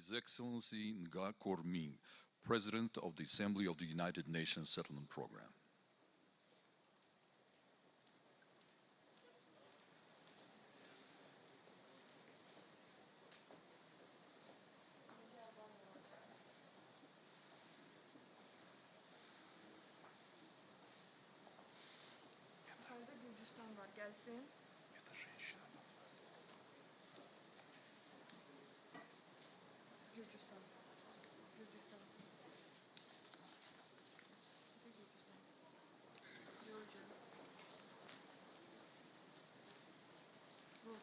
His Excellency Nga Korming, President of the Assembly of the United Nations Settlement Program. Gürcistan var, gelsin. Gürcistan. Gürcistan. Gürcistan. Georgia. Rod.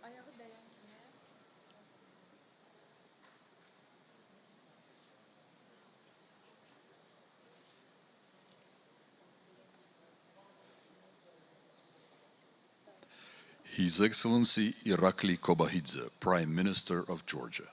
Ayağı dayan kime? His Excellency Irakli Kobahidze, Prime Minister of Georgia.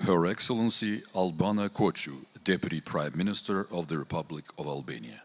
Her Excellency Albana Koçu, Deputy Prime Minister of the Republic of Albania.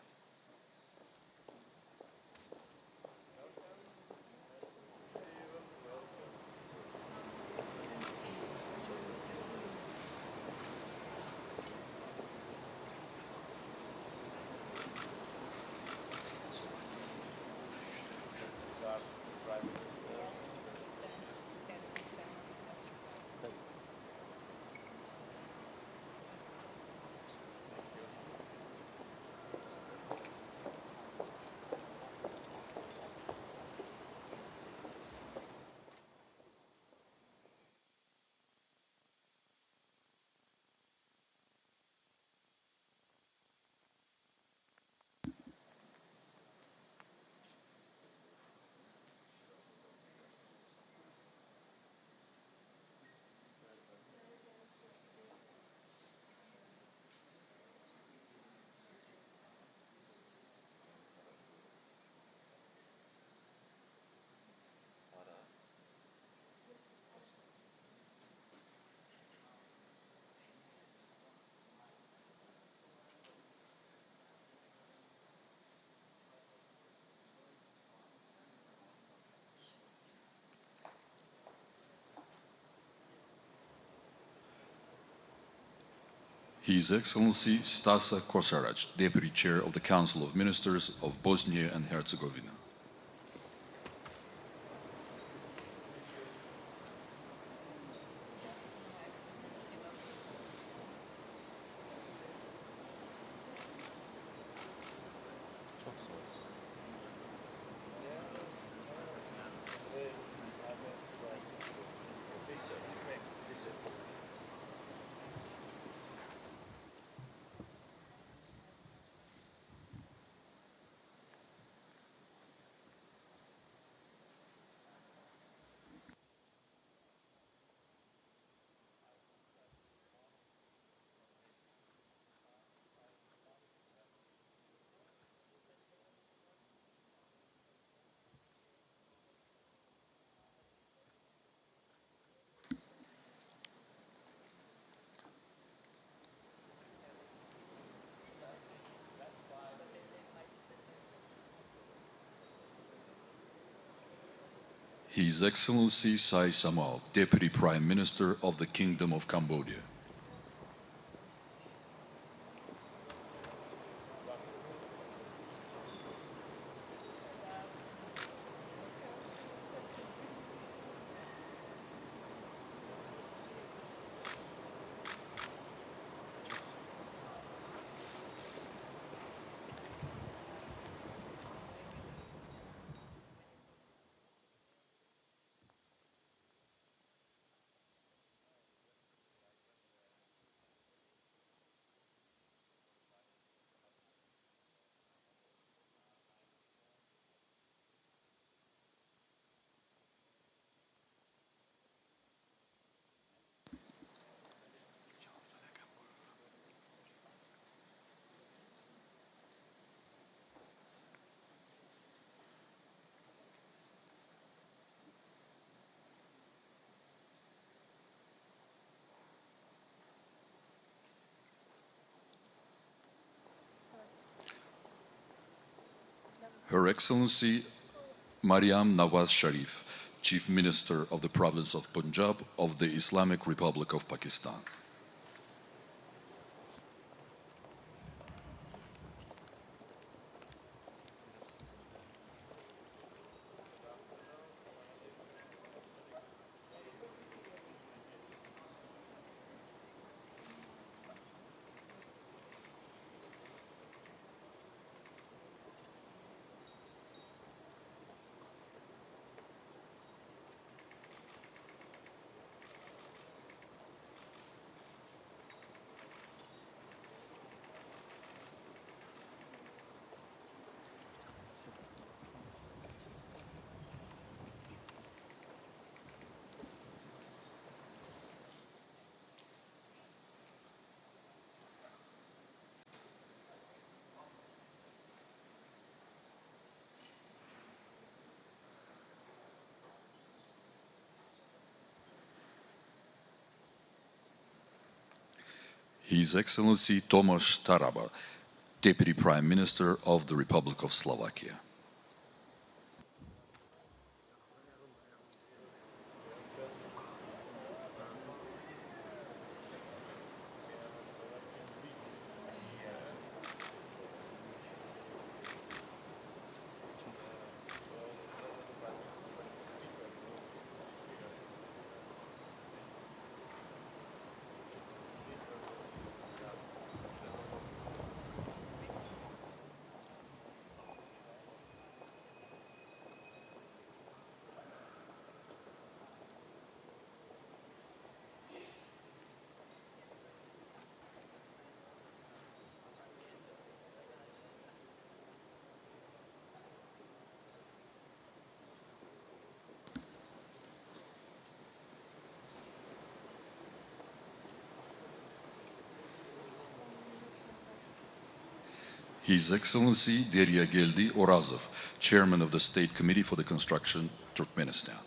His Excellency Stasa Kosarac, Deputy Chair of the Council of Ministers of Bosnia and Herzegovina. His Excellency Sai Samal, Deputy Prime Minister of the Kingdom of Cambodia. Her Excellency Mariam Nawaz Sharif, Chief Minister of the Province of Punjab of the Islamic Republic of Pakistan. His Excellency Tomáš Taraba, Deputy Prime Minister of the Republic of Slovakia. His Excellency Derya Geldi Orazov, Chairman of the State Committee for the Construction, Turkmenistan.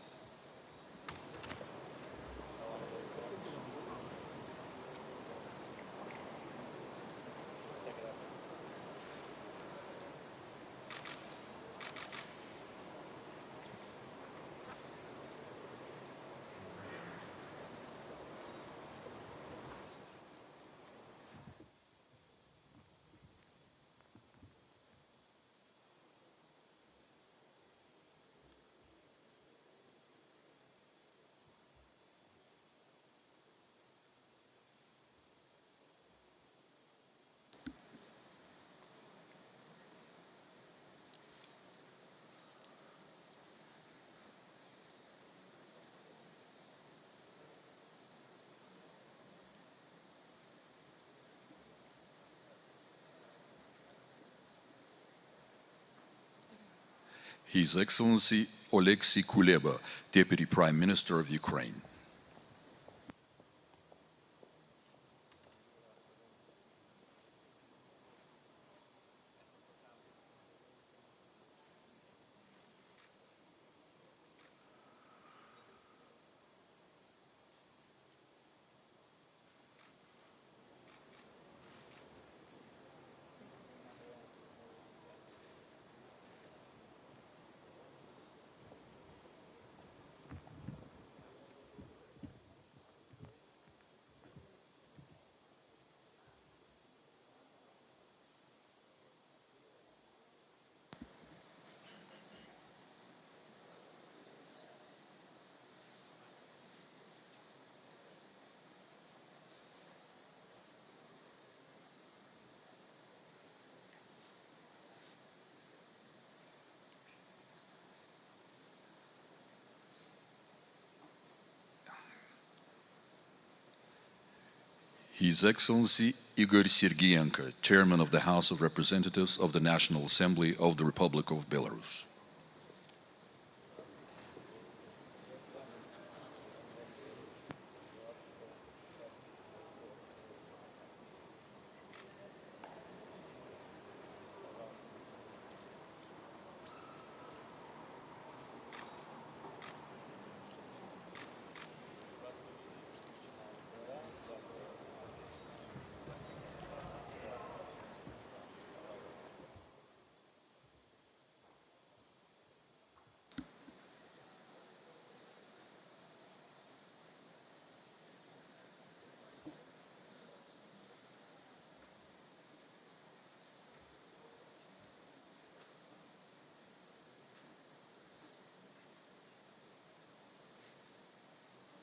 His Excellency Oleksiy Kuleba, Deputy Prime Minister of Ukraine. His Excellency Igor Sergeyenko, Chairman of the House of Representatives of the National Assembly of the Republic of Belarus.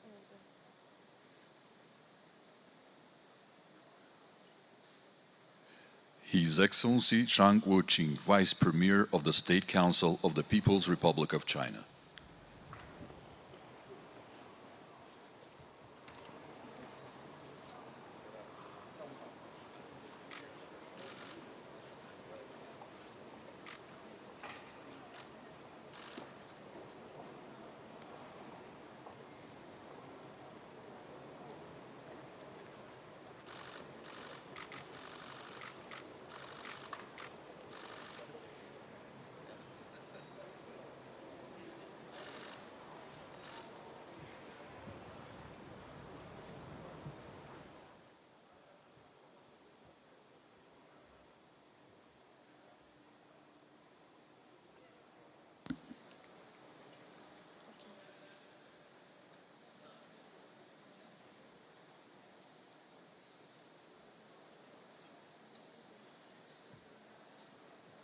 Oldu. His Excellency Zhang Wuqing, Vice Premier of the State Council of the People's Republic of China.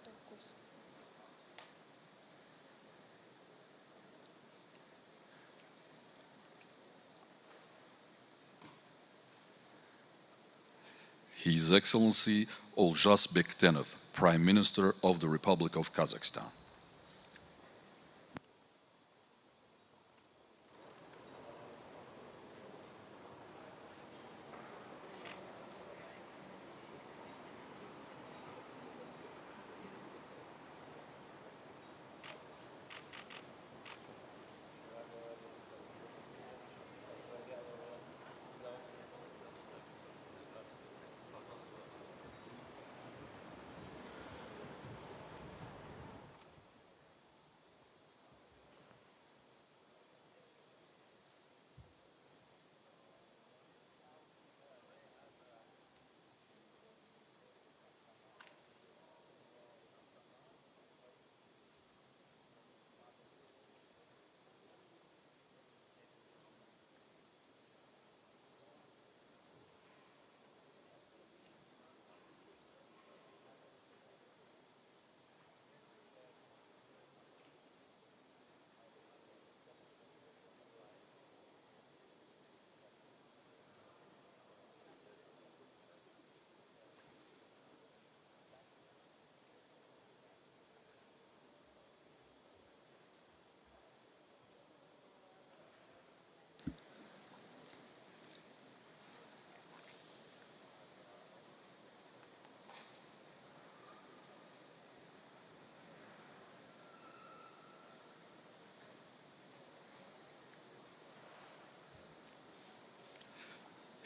Dokuz. His Excellency Oljas Bektenov, Prime Minister of the Republic of Kazakhstan.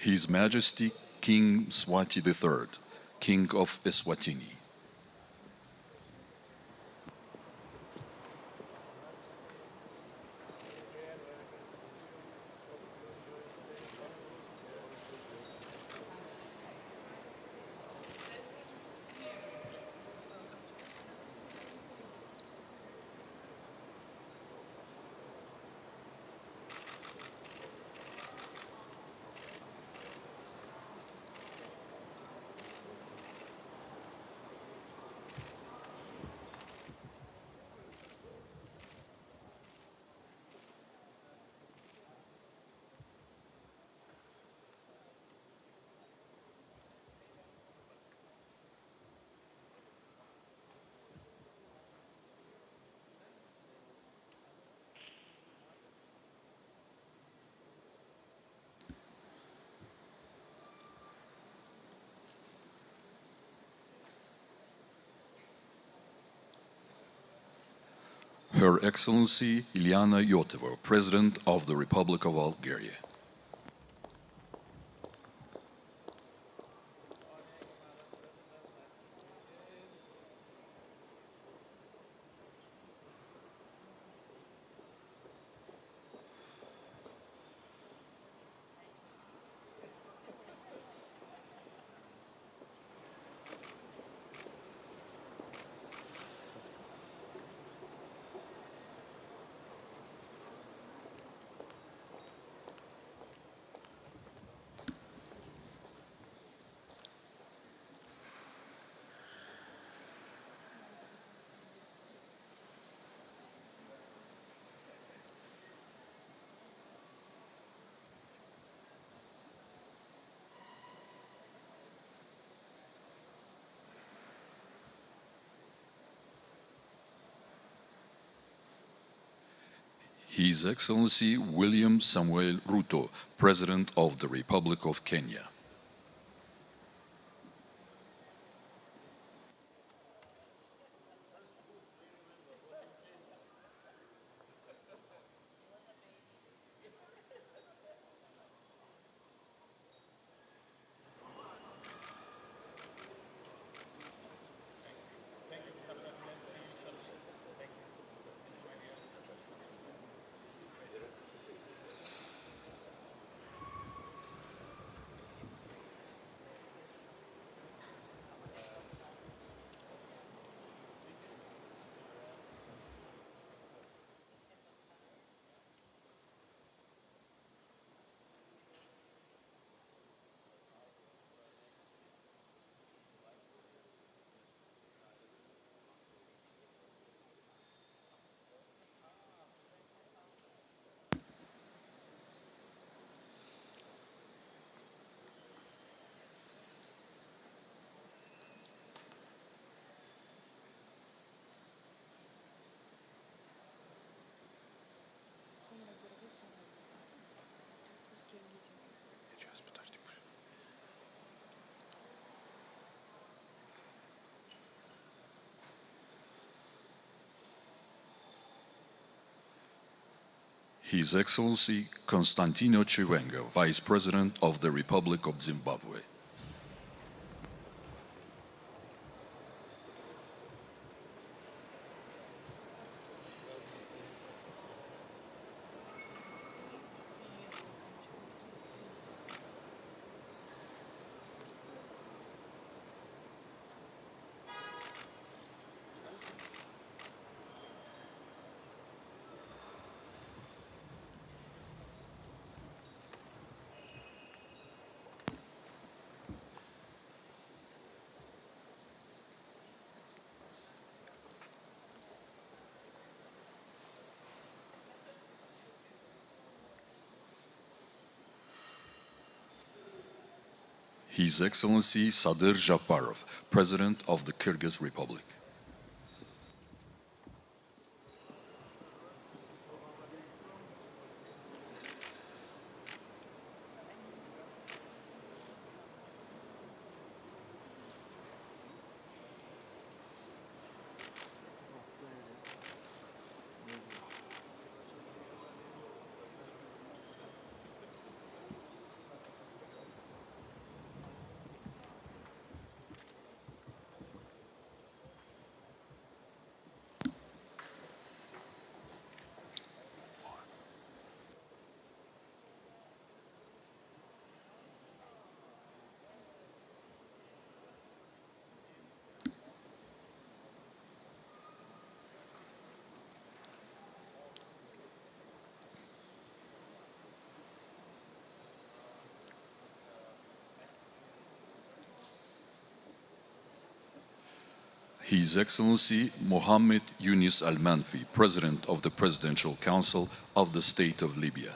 His Majesty King Mswati III, King of Eswatini. Her Excellency Ilyana Yoteva, President of the Republic of Bulgaria. His Excellency William Samuel Ruto, President of the Republic of Kenya. His Excellency Constantino Chiwenga, Vice President of the Republic of Zimbabwe. His Excellency Sadir Japarov, President of the Kyrgyz Republic. His Excellency Mohammed Yunus Al-Manfi, President of the Presidential Council of the State of Libya.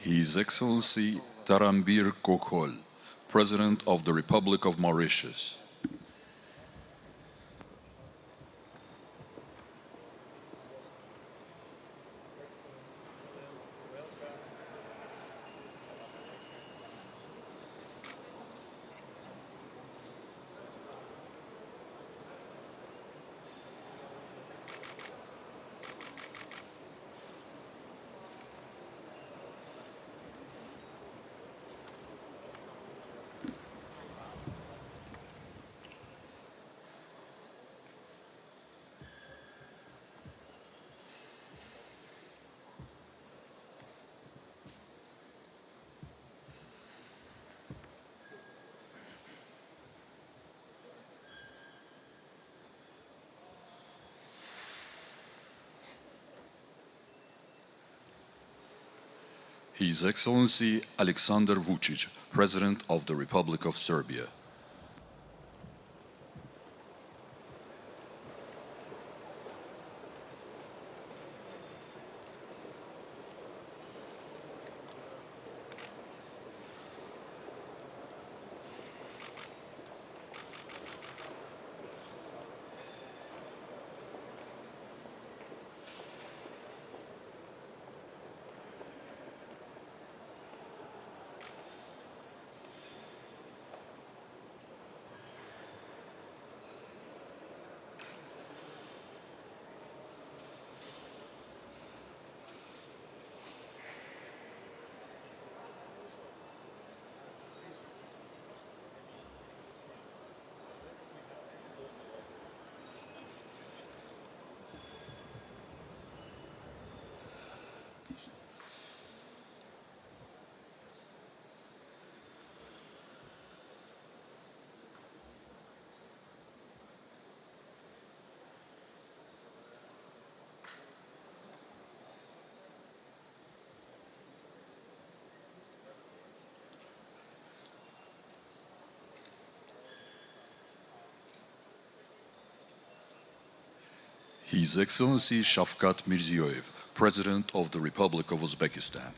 His Excellency Tarambir Kokhol, President of the Republic of Mauritius. His Excellency Alexander Vučić, President of the Republic of Serbia. His Excellency Shavkat Mirziyoyev, President of the Republic of Uzbekistan.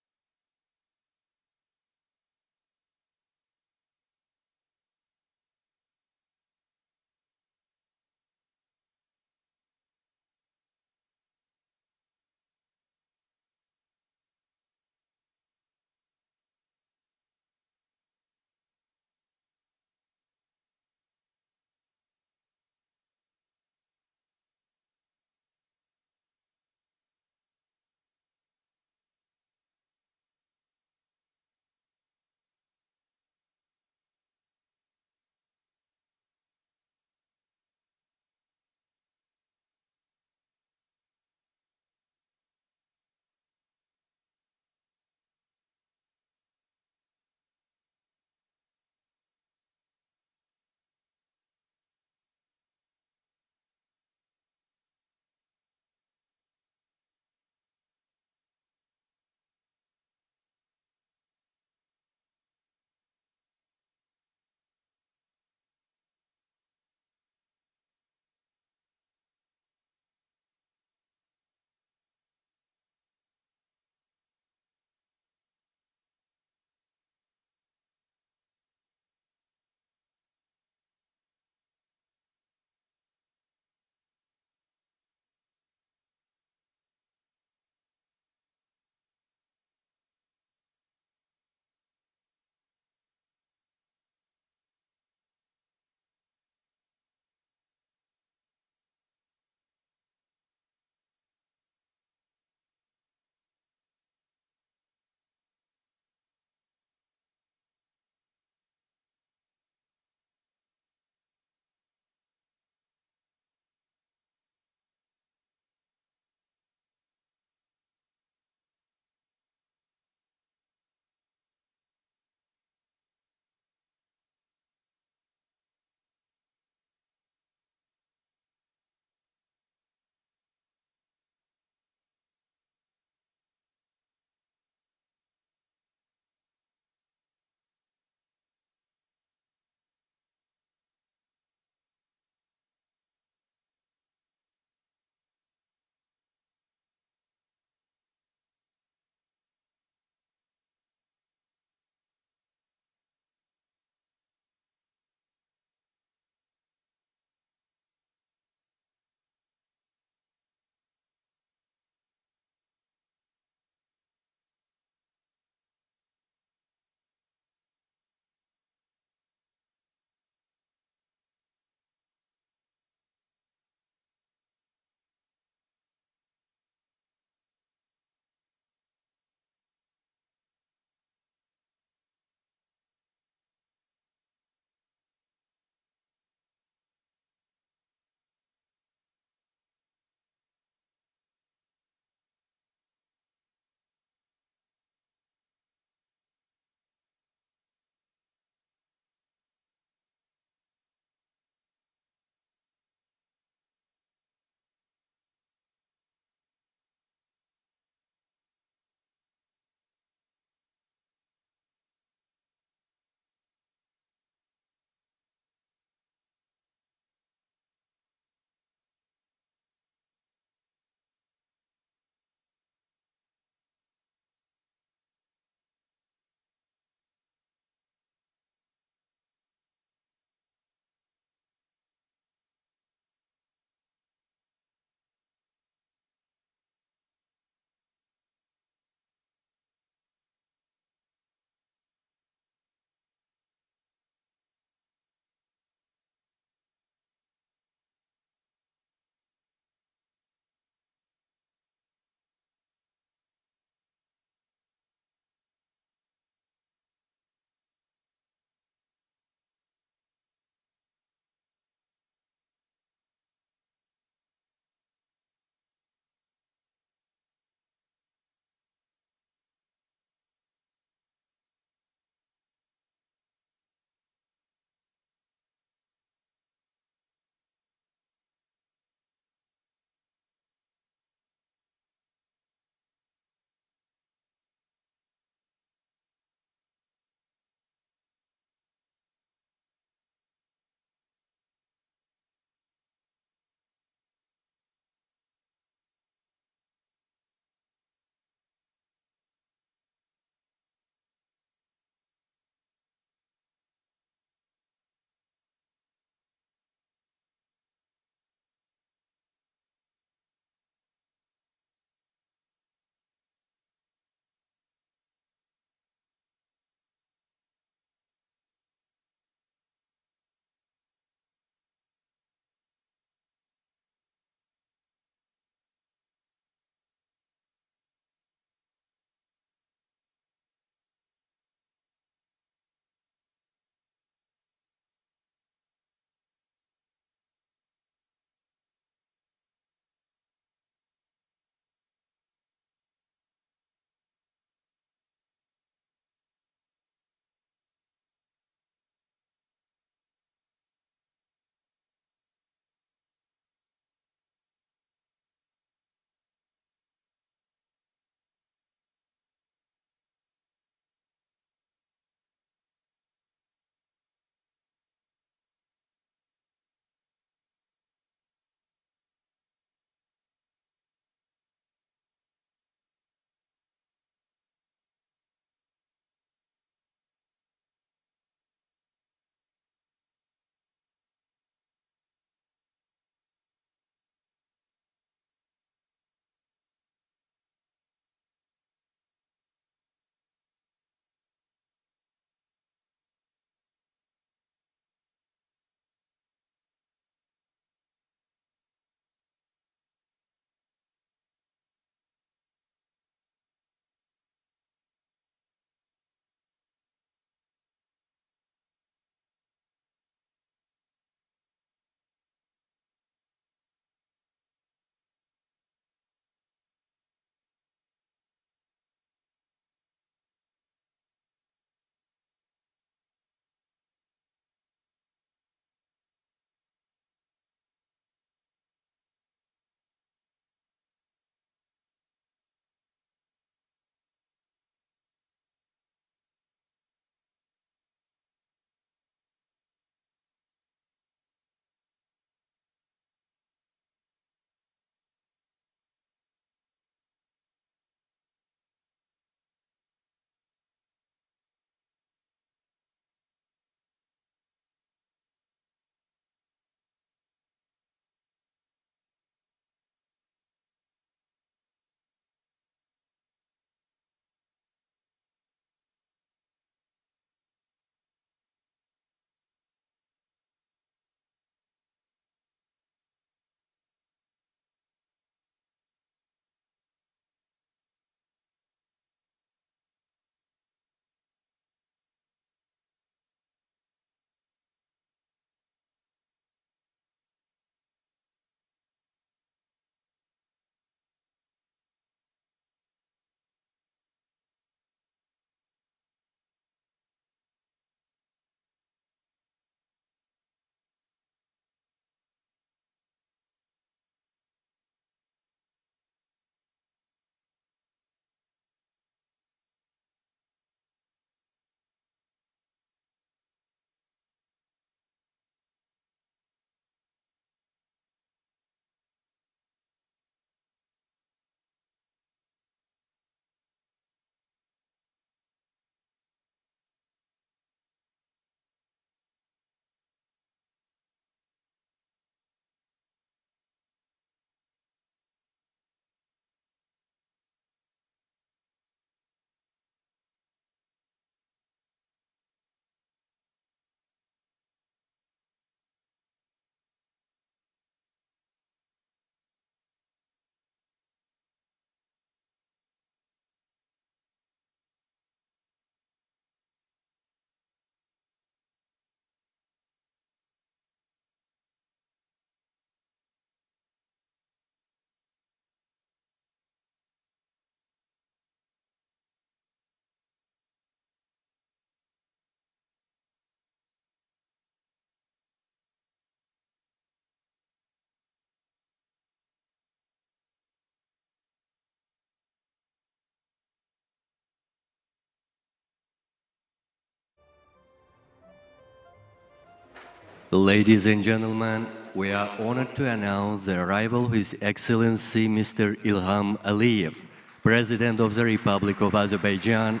Ladies and gentlemen, we are honored to announce the arrival of His Excellency Mr. Ilham Aliyev, President of the Republic of Azerbaijan,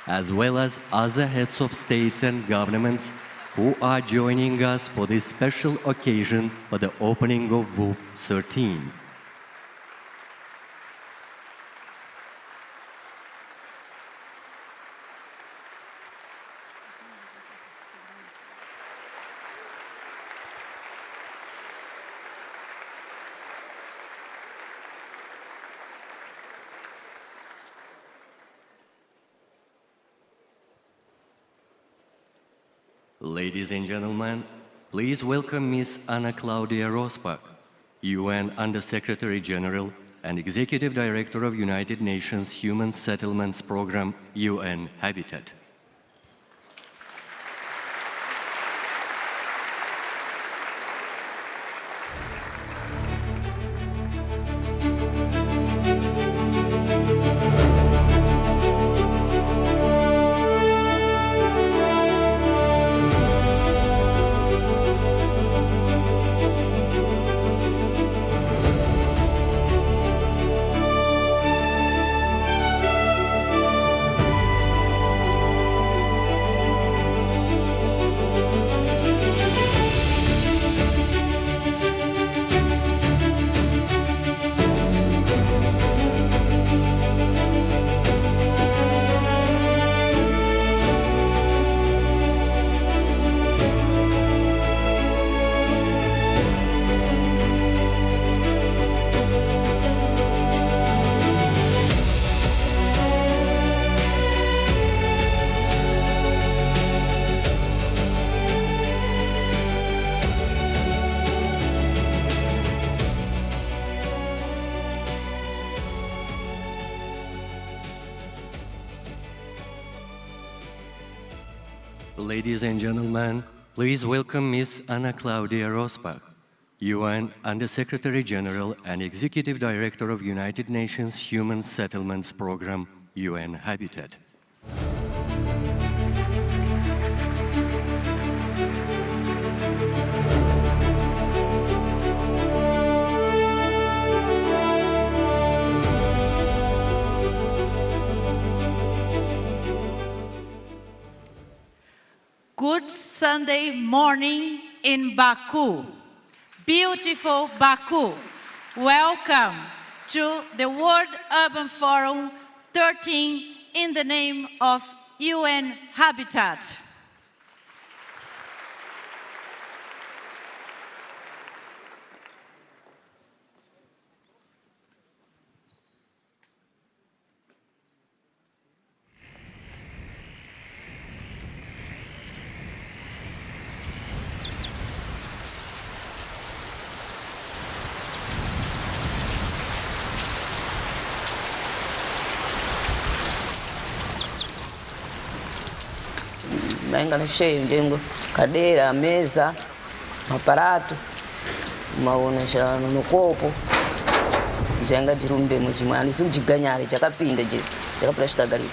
as well as other heads of states and governments who are joining us for this special occasion for the opening of WOOF 13. Ladies and gentlemen, please welcome Ms. Anna Claudia Rosbach, UN Under-Secretary General and Executive Director of United Nations Human Settlements Program, UN Habitat. Ladies and gentlemen, please welcome Ms. Anna Claudia Rosbach, UN Under-Secretary General and Executive Director of United Nations Human Settlements Program, UN Habitat. Good Sunday morning in Baku, beautiful Baku. Welcome to the World Urban Forum 13 in the name of UN Habitat. Maengano cheio, ndengo cadeira, mesa, aparato, maonesha no copo. Jenga jirumbe mujimani sujiganyari chakapinda jesi. Chakaprashita gari.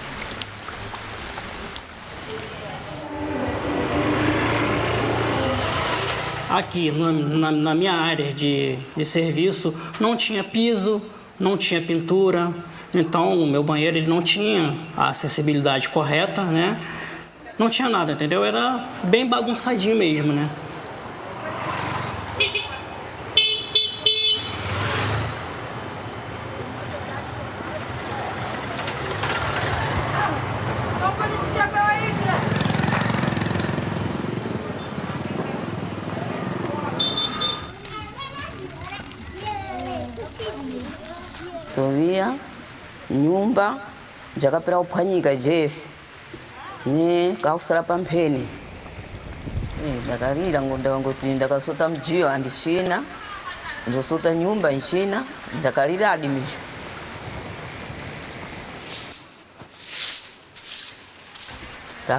Aqui na minha área de serviço não tinha piso, não tinha pintura, então o meu banheiro ele não tinha a acessibilidade correta, né? Não tinha nada, entendeu? Era bem bagunçadinho mesmo, né? Tovia, nyumba, jakapera uphwanyika jesi. Ni kausala pampeni. Ndakalira ngonda wangu ndakasota mjio andishina. Ndosota nyumba nchina, ndakalira adimisho.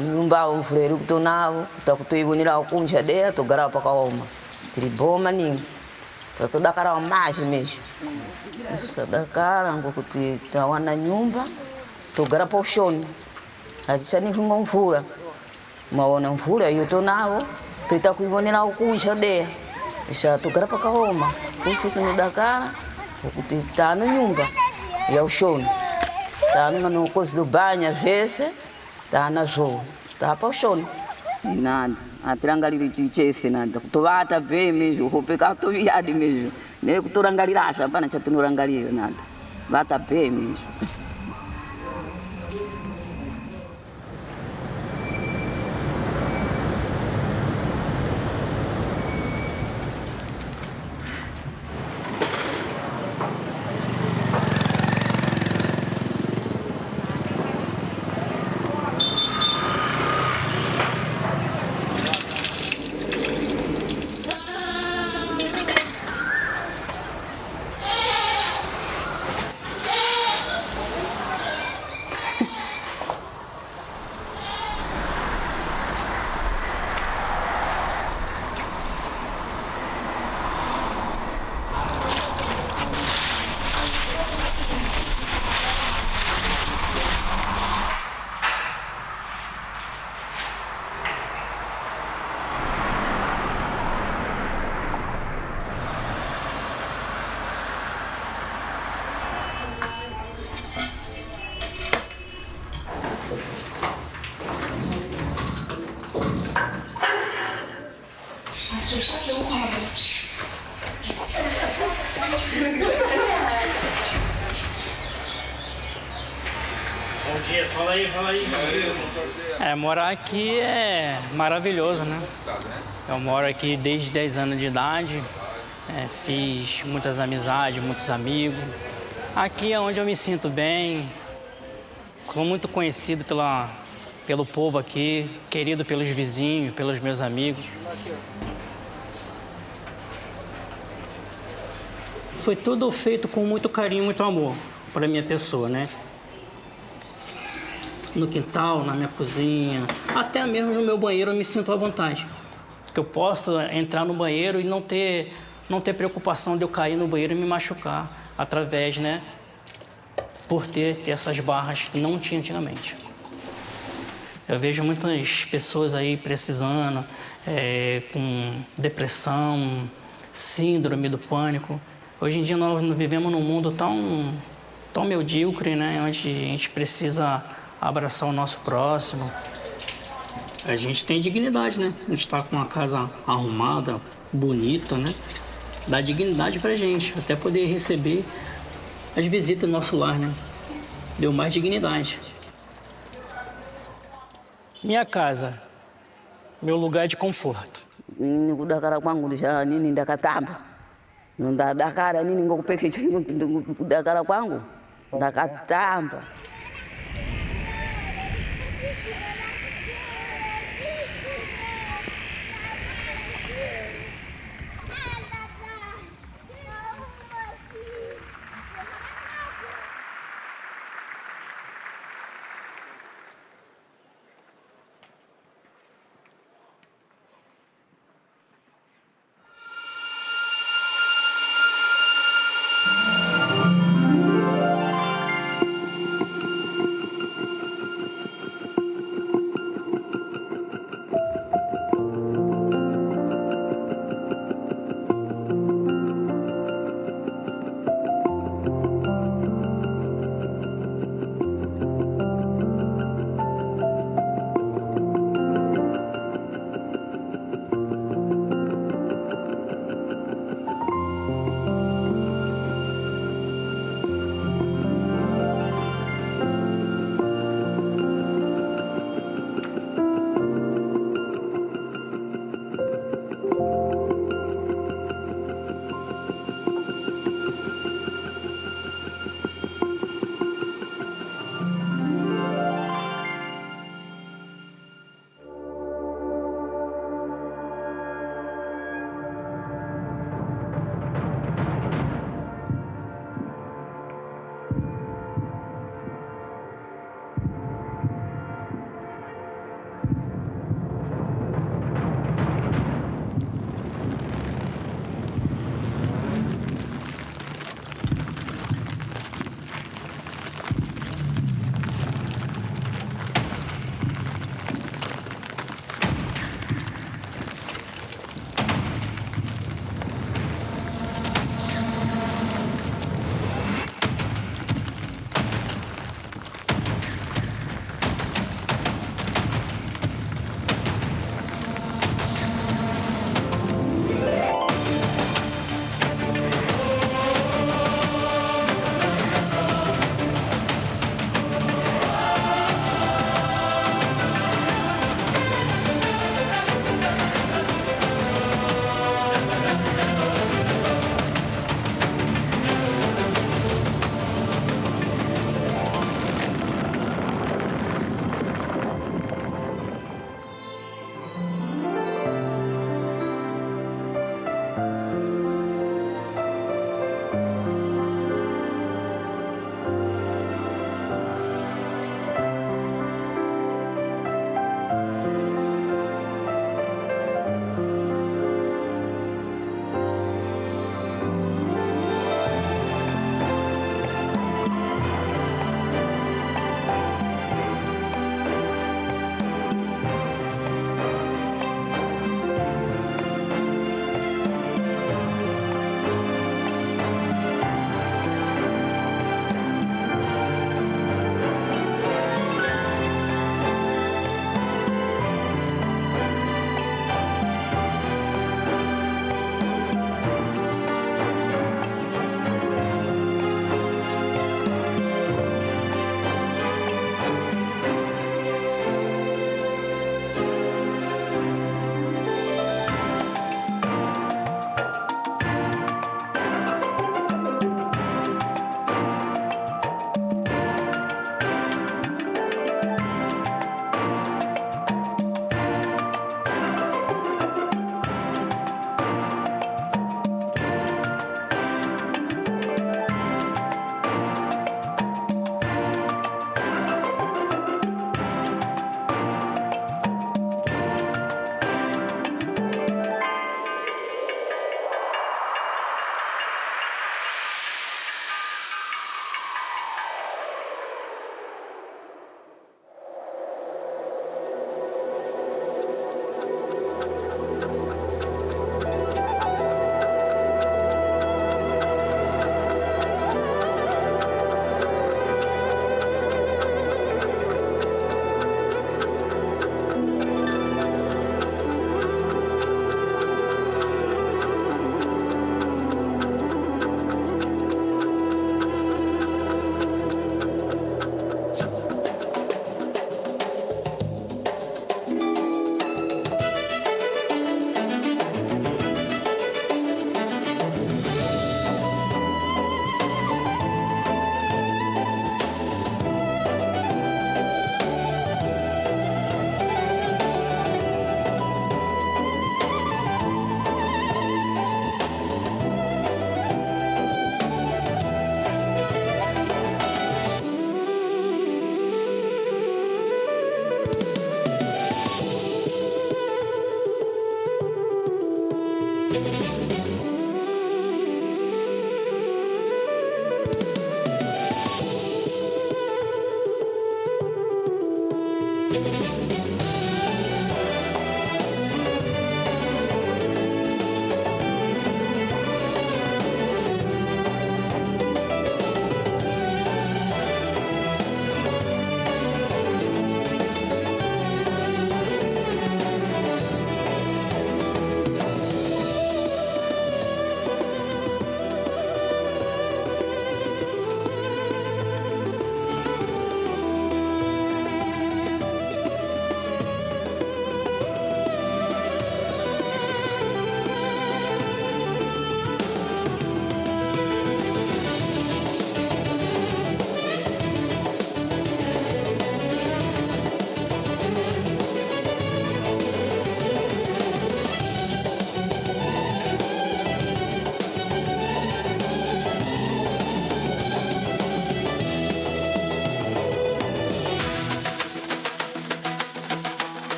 Nyumba umfulelu kutonawo, takutoibonera ukunja dea togara pakaoma. Tiliboma ningi. Tatodakara wamaji mesho. Dakara ngokuti tawana nyumba togara pa ushoni. Atichani hunga mvula. Maona mvula yoto nawo tu ita kuibonela ukuncha de isha tukara paka homa kusi tunudakara kuti tá no nyumba ya ushoni tá no coisa do banho às vezes tá na zoo tá para o chão nada atirangalira chichese nada kutovata bem mesmo roupecar tu viade mesmo nem kutorangalira acha hapana cha tunurangalira nada vata bem mesmo. Bom dia, fala aí. Morar aqui é maravilhoso, né? Eu moro aqui desde 10 anos de idade, fiz muitas amizades, muitos amigos. Aqui é onde eu me sinto bem, sou muito conhecido pelo povo aqui, querido pelos vizinhos, pelos meus amigos. Foi tudo feito com muito carinho, muito amor para minha pessoa, né? No quintal, na minha cozinha, até mesmo no meu banheiro eu me sinto à vontade. Que eu posso entrar no banheiro e não ter preocupação de eu cair no banheiro e me machucar através, né? Por ter essas barras que não tinha antigamente. Eu vejo muitas pessoas aí precisando, com depressão, síndrome do pânico. Hoje em dia nós vivemos num mundo tão medíocre, né? Onde a gente precisa abraçar o nosso próximo. A gente tem dignidade, né? A gente está com uma casa arrumada, bonita, né? Dá dignidade pra gente, até poder receber as visitas do nosso lar, né? Deu mais dignidade. Minha casa, meu lugar de conforto. Kudakara kwangu lisha nini ndakatamba ndakara nini ngokupeke kudakara kwangu ndakatamba.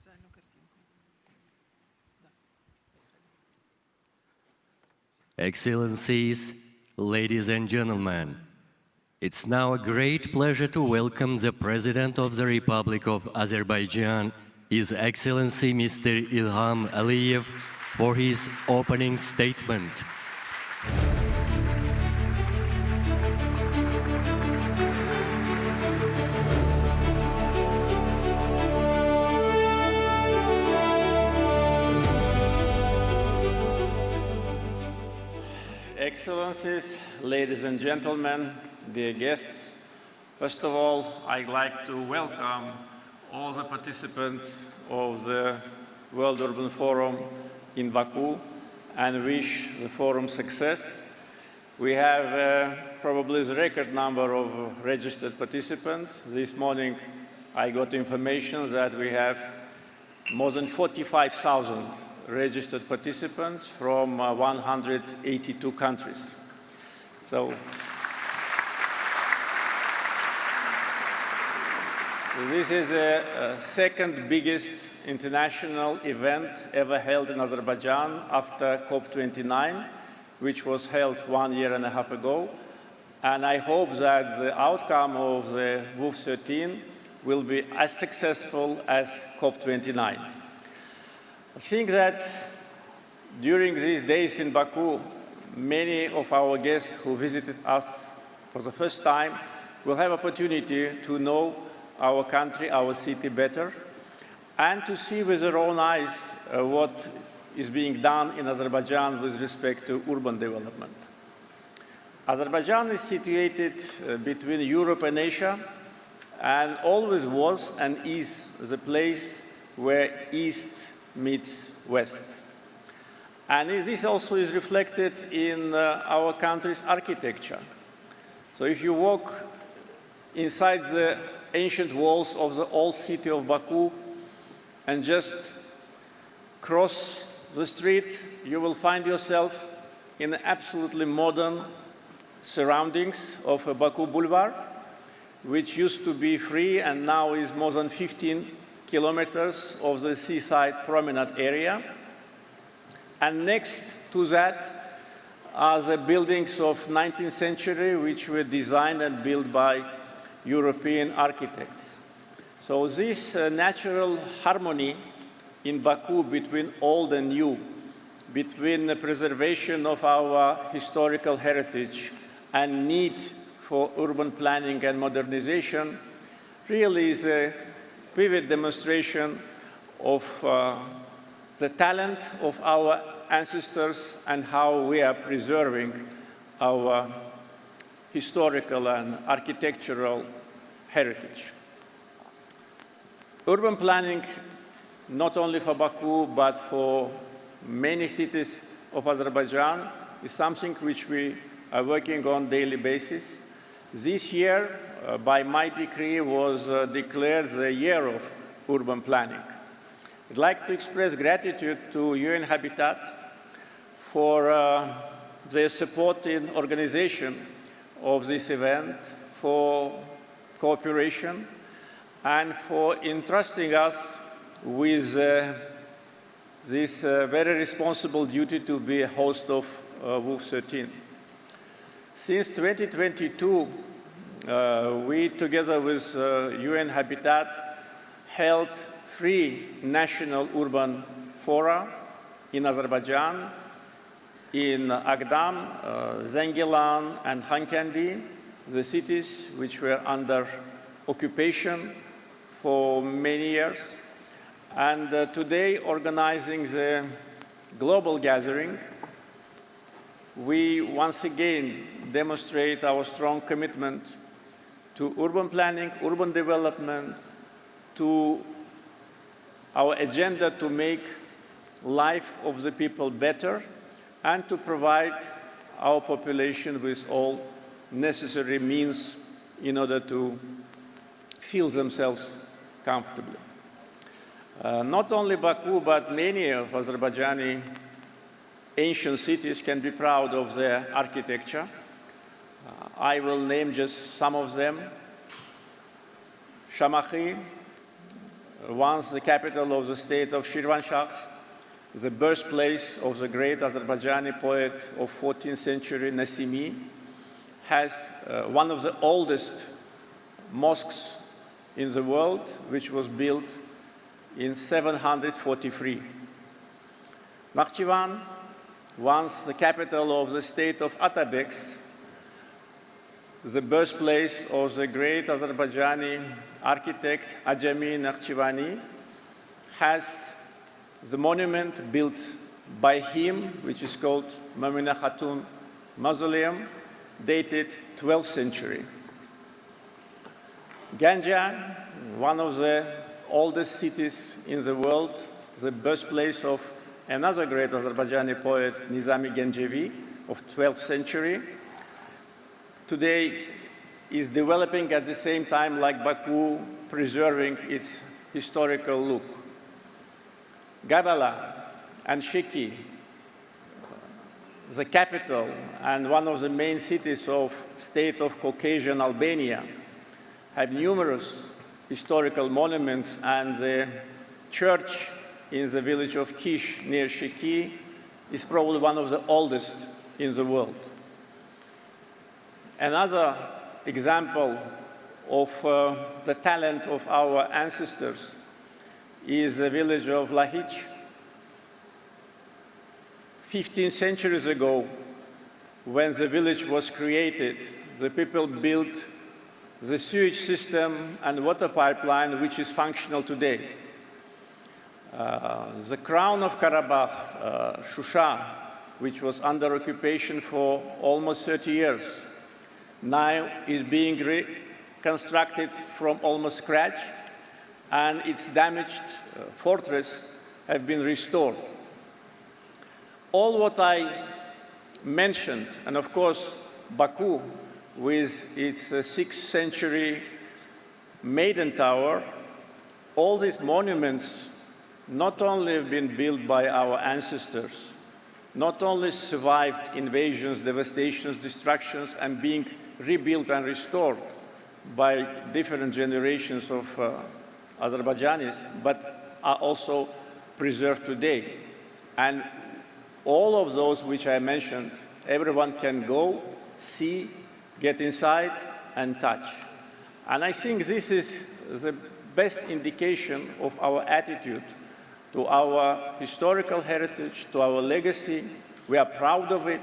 социальную картинку. Да. Excellencies, ladies and gentlemen, it's now a great pleasure to welcome the President of the Republic of Azerbaijan, His Excellency Mr. Ilham Aliyev, for his opening statement. Excellencies, ladies and gentlemen, dear guests, first of all, I'd like to welcome all the participants of the World Urban Forum in Baku and wish the forum success. We have probably the record number of registered participants. This morning I got information that we have more than 45,000 registered participants from 182 countries. So this is the second biggest international event ever held in Azerbaijan after COP29, which was held 1.5 years ago. And I hope that the outcome of the WUF 13 will be as successful as COP29. I think that during these days in Baku, many of our guests who visited us for the first time will have opportunity to know our country, our city better, and to see with their own eyes what is being done in Azerbaijan with respect to urban development. Azerbaijan is situated between Europe and Asia, and always was and is the place where East meets West. And this also is reflected in our country's architecture. So if you walk inside the ancient walls of the old city of Baku and just cross the street, you will find yourself in absolutely modern surroundings of Baku Boulevard, which used to be free and now is more than 15 kilometers of the seaside promenade area. And next to that are the buildings of 19th century, which were designed and built by European architects. So this natural harmony in Baku between old and new, between the preservation of our historical heritage and need for urban planning and modernization, really is a vivid demonstration of the talent of our ancestors and how we are preserving our historical and architectural heritage. Urban planning, not only for Baku, but for many cities of Azerbaijan, is something which we are working on a daily basis. This year, by my decree, was declared the year of urban planning. I'd like to express gratitude to UN Habitat for their support in organization of this event, for cooperation, and for entrusting us with this very responsible duty to be a host of WUF 13. Since 2022, we, together with UN Habitat, held 3 national urban fora in Azerbaijan, in Agdam, Zengilan, and Khankendi, the cities which were under occupation for many years. And today, organizing the global gathering, we once again demonstrate our strong commitment to urban planning, urban development, to our agenda to make life of the people better, and to provide our population with all necessary means in order to feel themselves comfortably. Not only Baku, but many of Azerbaijani ancient cities can be proud of their architecture. I will name just some of them. Shamakhi, once the capital of the state of Shirvanshah, the birthplace of the great Azerbaijani poet of 14th century, Nasimi, has one of the oldest mosques in the world, which was built in 743. Nakhchivan, once the capital of the state of Atabeks, the birthplace of the great Azerbaijani architect Ajami Nakhchivani, has the monument built by him, which is called Mamina Khatun Mausoleum, dated 12th century. Ganja, one of the oldest cities in the world, the birthplace of another great Azerbaijani poet, Nizami Gencevi, of 12th century, today is developing at the same time like Baku, preserving its historical look. Gabala and Shiki, the capital and one of the main cities of state of Caucasian Albania, have numerous historical monuments, and the church in the village of Kish near Shiki is probably one of the oldest in the world. Another example of the talent of our ancestors is the village of Lahich. 15 centuries ago, when the village was created, the people built the sewage system and water pipeline, which is functional today. The crown of Karabakh, Shusha, which was under occupation for almost 30 years, now is being reconstructed from almost scratch, and its damaged fortress have been restored. All what I mentioned, and of course Baku with its 6th century Maiden Tower, all these monuments not only have been built by our ancestors, not only survived invasions, devastations, destructions, and being rebuilt and restored by different generations of Azerbaijanis, but are also preserved today. And all of those which I mentioned, everyone can go, see, get inside, and touch. And I think this is the best indication of our attitude to our historical heritage, to our legacy. We are proud of it,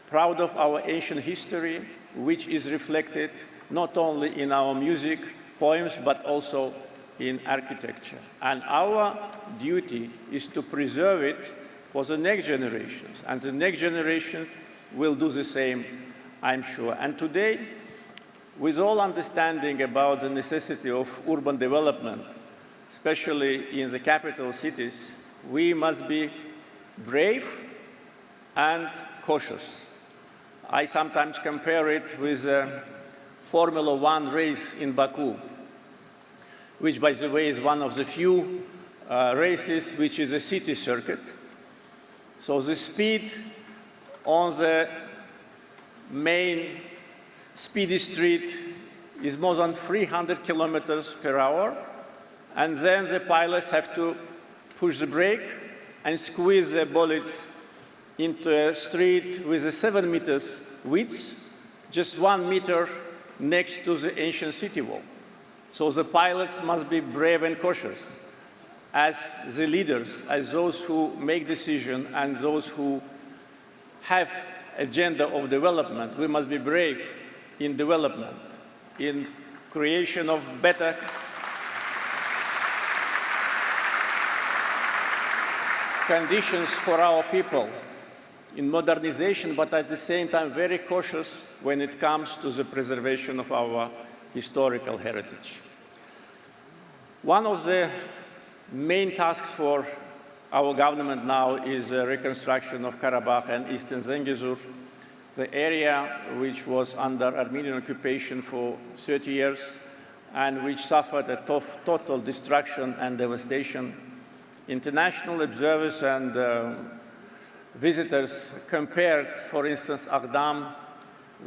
proud of our ancient history, which is reflected not only in our music, poems, but also in architecture. And our duty is to preserve it for the next generations. And the next generation will do the same, I'm sure. And today, with all understanding about the necessity of urban development, especially in the capital cities, we must be brave and cautious. I sometimes compare it with a Formula One race in Baku, which, by the way, is one of the few races which is a city circuit. So the speed on the main speedy street is more than 300 kilometers per hour, and then the pilots have to push the brake and squeeze the bullets into a street with a 7 meters width, just 1 meter next to the ancient city wall. So the pilots must be brave and cautious as the leaders, as those who make decisions and those who have agenda of development. We must be brave in development, in creation of better conditions for our people, in modernization, but at the same time very cautious when it comes to the preservation of our historical heritage. One of the main tasks for our government now is the reconstruction of Karabakh and Eastern Zengezur, the area which was under Armenian occupation for 30 years and which suffered a total destruction and devastation. International observers and visitors compared, for instance, Aghdam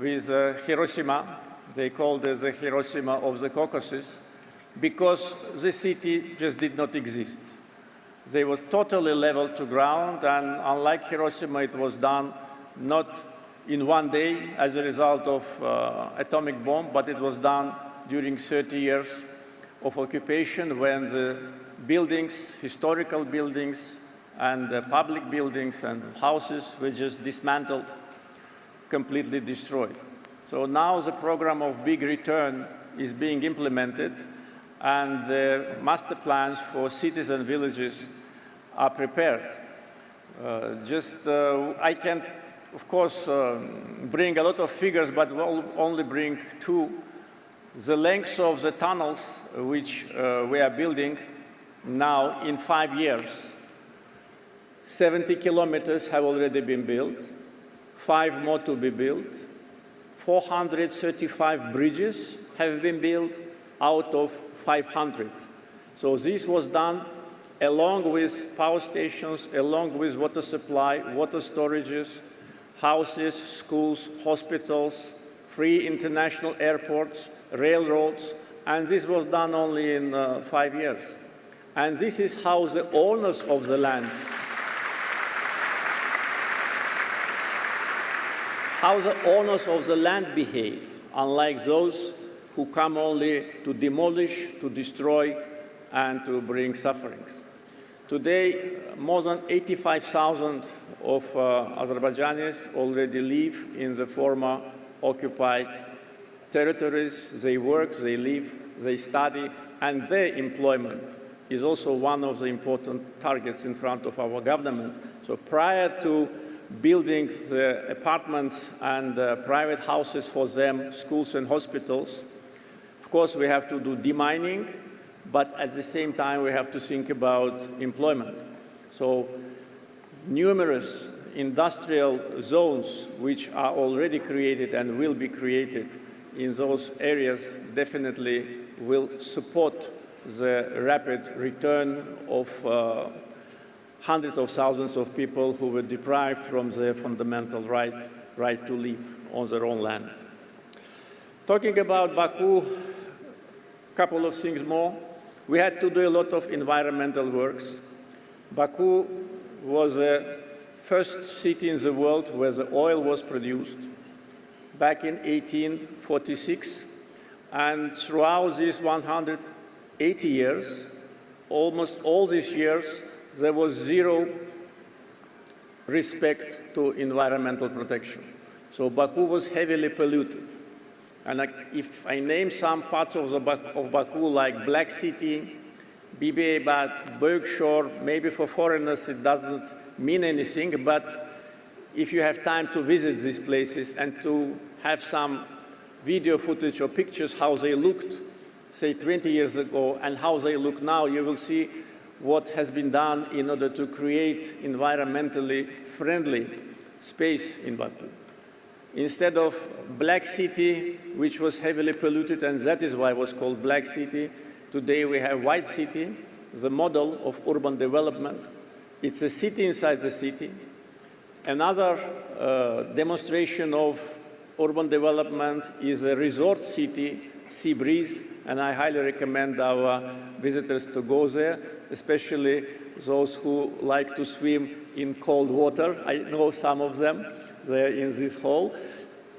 with Hiroshima. They called it the Hiroshima of the Caucasus. because the city just did not exist. They were totally level to ground, and unlike Hiroshima, it was done not in one day as a result of atomic bomb, but it was done during 30 years of occupation when the buildings, historical buildings, and public buildings and houses were just dismantled, completely destroyed. So now the program of big return is being implemented, and the master plans for cities and villages are prepared. I can, of course, bring a lot of figures, but we'll only bring two. The length of the tunnels which we are building now in 5 years, 70 kilometers have already been built, 5 more to be built, 435 bridges have been built out of 500. So this was done along with power stations, along with water supply, water storages, houses, schools, hospitals, free international airports, railroads, and this was done only in 5 years. And this is how the owners of the land, behave, unlike those who come only to demolish, to destroy, and to bring sufferings. Today, more than 85,000 of Azerbaijanis already live in the former occupied territories. They work, they live, they study, and their employment is also one of the important targets in front of our government. So prior to building the apartments and private houses for them, schools and hospitals, of course we have to do demining, but at the same time we have to think about employment. So numerous industrial zones which are already created and will be created in those areas definitely will support the rapid return of hundreds of thousands of people who were deprived from their fundamental right to live on their own land. Talking about Baku, a couple of things more. We had to do a lot of environmental works. Baku was the first city in the world where the oil was produced back in 1846. And throughout these 180 years, almost all these years, there was zero respect to environmental protection. So Baku was heavily polluted. And if I name some parts of Baku, like Black City, Bibi-Aibat, Berkshire, maybe for foreigners it doesn't mean anything, but if you have time to visit these places and to have some video footage or pictures how they looked, say 20 years ago, and how they look now, you will see what has been done in order to create environmentally friendly space in Baku. Instead of Black City, which was heavily polluted, and that is why it was called Black City, today we have White City, the model of urban development. It's a city inside the city. Another demonstration of urban development is a resort city, Sea Breeze, and I highly recommend our visitors to go there, especially those who like to swim in cold water. I know some of them there in this hall,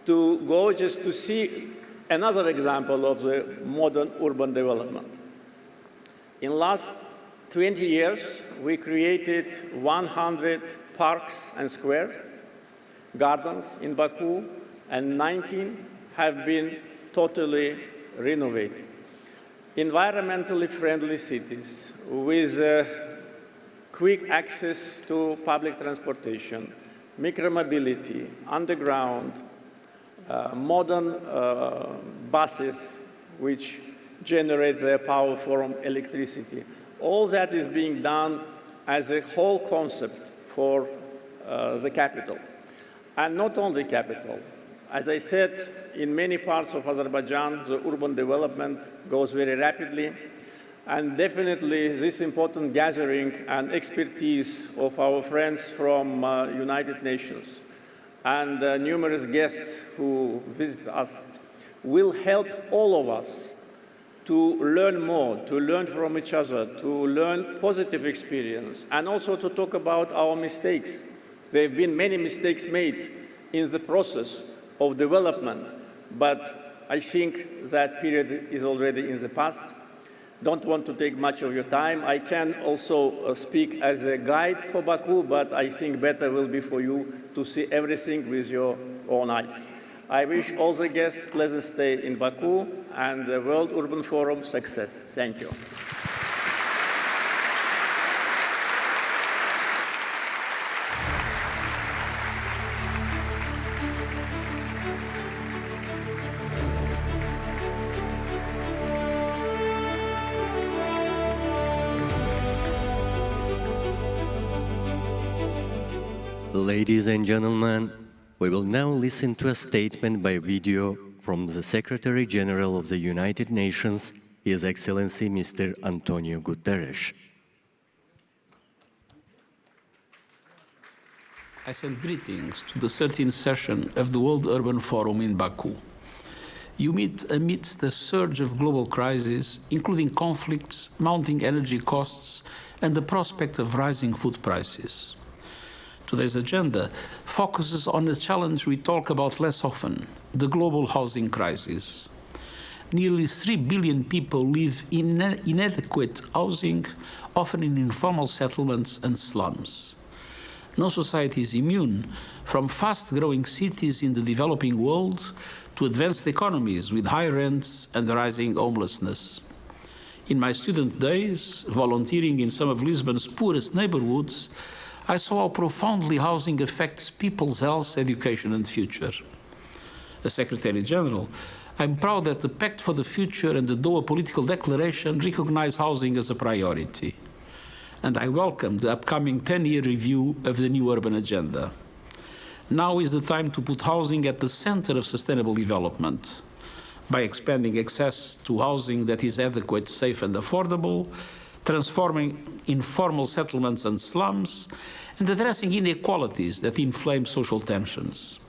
to go just to see another example of the modern urban development. In the last 20 years, we created 100 parks and square gardens in Baku, and 19 have been totally renovated. Environmentally friendly cities with quick access to public transportation, micromobility, underground, modern buses which generate their power from electricity. All that is being done as a whole concept for the capital. And not only capital. As I said, in many parts of Azerbaijan, the urban development goes very rapidly. And definitely this important gathering and expertise of our friends from United Nations and numerous guests who visit us will help all of us to learn more, to learn from each other, to learn positive experience, and also to talk about our mistakes. There have been many mistakes made in the process of development, but I think that period is already in the past. Don't want to take much of your time. I can also speak as a guide for Baku, but I think better will be for you to see everything with your own eyes. I wish all the guests pleasant stay in Baku and the World Urban Forum success. Thank you. Ladies and gentlemen, we will now listen to a statement by video from the Secretary General of the United Nations, His Excellency Mr. Antonio Guterres. I send greetings to the 13th session of the World Urban Forum in Baku. You meet amidst a surge of global crises, including conflicts, mounting energy costs, and the prospect of rising food prices. Today's agenda focuses on a challenge we talk about less often, the global housing crisis. Nearly 3 billion people live in inadequate housing, often in informal settlements and slums. No society is immune, from fast-growing cities in the developing world to advanced economies with high rents and rising homelessness. In my student days, volunteering in some of Lisbon's poorest neighborhoods, I saw how profoundly housing affects people's health, education, and future. As Secretary General, I'm proud that the Pact for the Future and the Doha Political Declaration recognize housing as a priority. And I welcome the upcoming 10-year review of the new urban agenda. Now is the time to put housing at the center of sustainable development by expanding access to housing that is adequate, safe, and affordable, transforming informal settlements and slums, and addressing inequalities that inflame social tensions.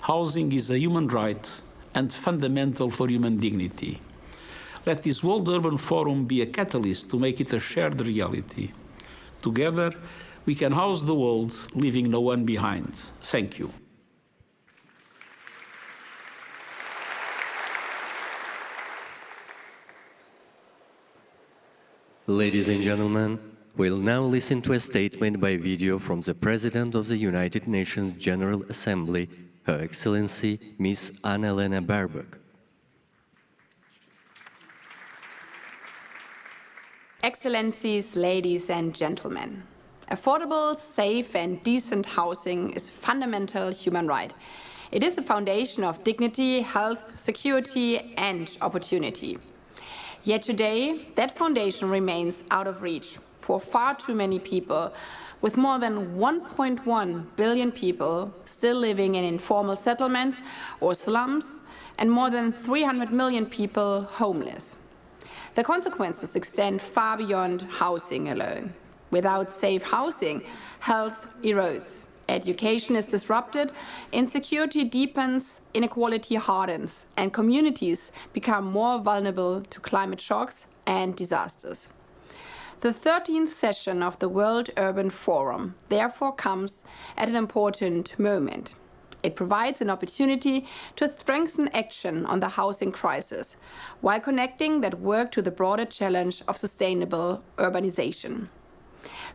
Housing is a human right and fundamental for human dignity. Let this World Urban Forum be a catalyst to make it a shared reality. Together, we can house the world, leaving no one behind. Thank you. Ladies and gentlemen, we'll now listen to a statement by video from the President of the United Nations General Assembly, Her Excellency Ms. Anna-Lena Baerbock. Excellencies, ladies and gentlemen, affordable, safe and decent housing is a fundamental human right. It is the foundation of dignity, health, security and opportunity. Yet today, that foundation remains out of reach for far too many people, with more than 1.1 billion people still living in informal settlements or slums, and more than 300 million people homeless. The consequences extend far beyond housing alone. Without safe housing, health erodes. Education is disrupted, insecurity deepens, inequality hardens, and communities become more vulnerable to climate shocks and disasters. The 13th session of the World Urban Forum therefore comes at an important moment. It provides an opportunity to strengthen action on the housing crisis, while connecting that work to the broader challenge of sustainable urbanization.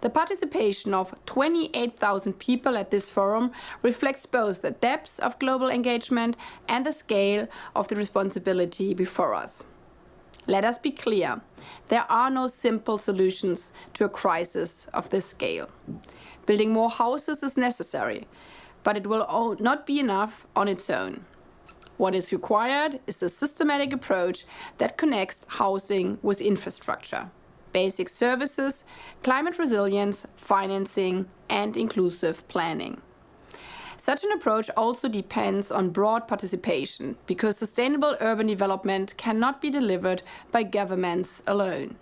The participation of 28,000 people at this forum reflects both the depth of global engagement and the scale of the responsibility before us. Let us be clear, there are no simple solutions to a crisis of this scale. Building more houses is necessary, but it will not be enough on its own. What is required is a systematic approach that connects housing with infrastructure, basic services, climate resilience, financing, and inclusive planning. Such an approach also depends on broad participation, because sustainable urban development cannot be delivered by governments alone.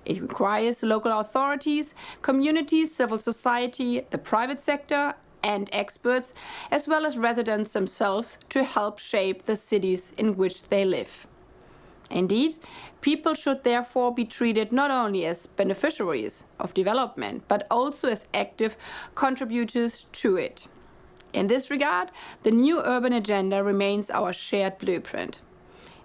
It requires local authorities, communities, civil society, the private sector, and experts, as well as residents themselves, to help shape the cities in which they live. Indeed, people should therefore be treated not only as beneficiaries of development, but also as active contributors to it. In this regard, the new urban agenda remains our shared blueprint.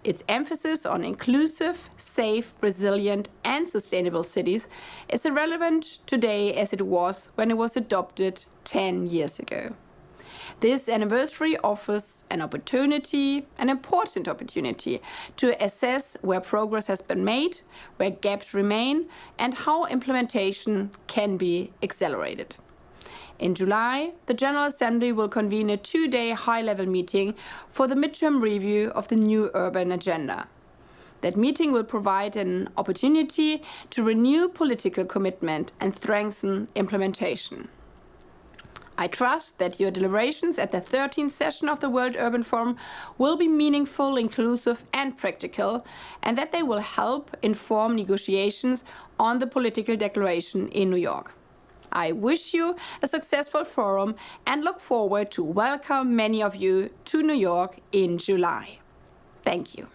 Its emphasis on inclusive, safe, resilient, and sustainable cities is as relevant today as it was when it was adopted 10 years ago. This anniversary offers an opportunity, an important opportunity, to assess where progress has been made, where gaps remain, and how implementation can be accelerated. In July, the General Assembly will convene a two-day high-level meeting for the midterm review of the new urban agenda. That meeting will provide an opportunity to renew political commitment and strengthen implementation. I trust that your deliberations at the 13th session of the World Urban Forum will be meaningful, inclusive, and practical, and that they will help inform negotiations on the political declaration in New York. I wish you a successful forum and look forward to welcome many of you to New York in July. Thank you.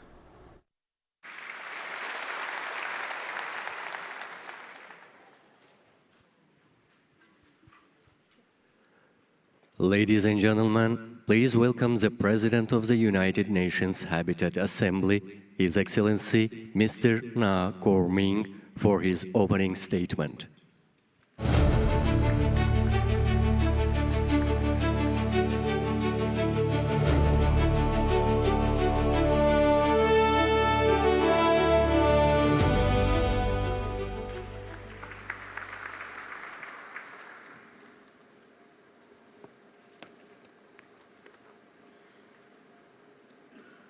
Ladies and gentlemen, please welcome the President of the United Nations Habitat Assembly, His Excellency Mr. Na Kor-ming, for his opening statement.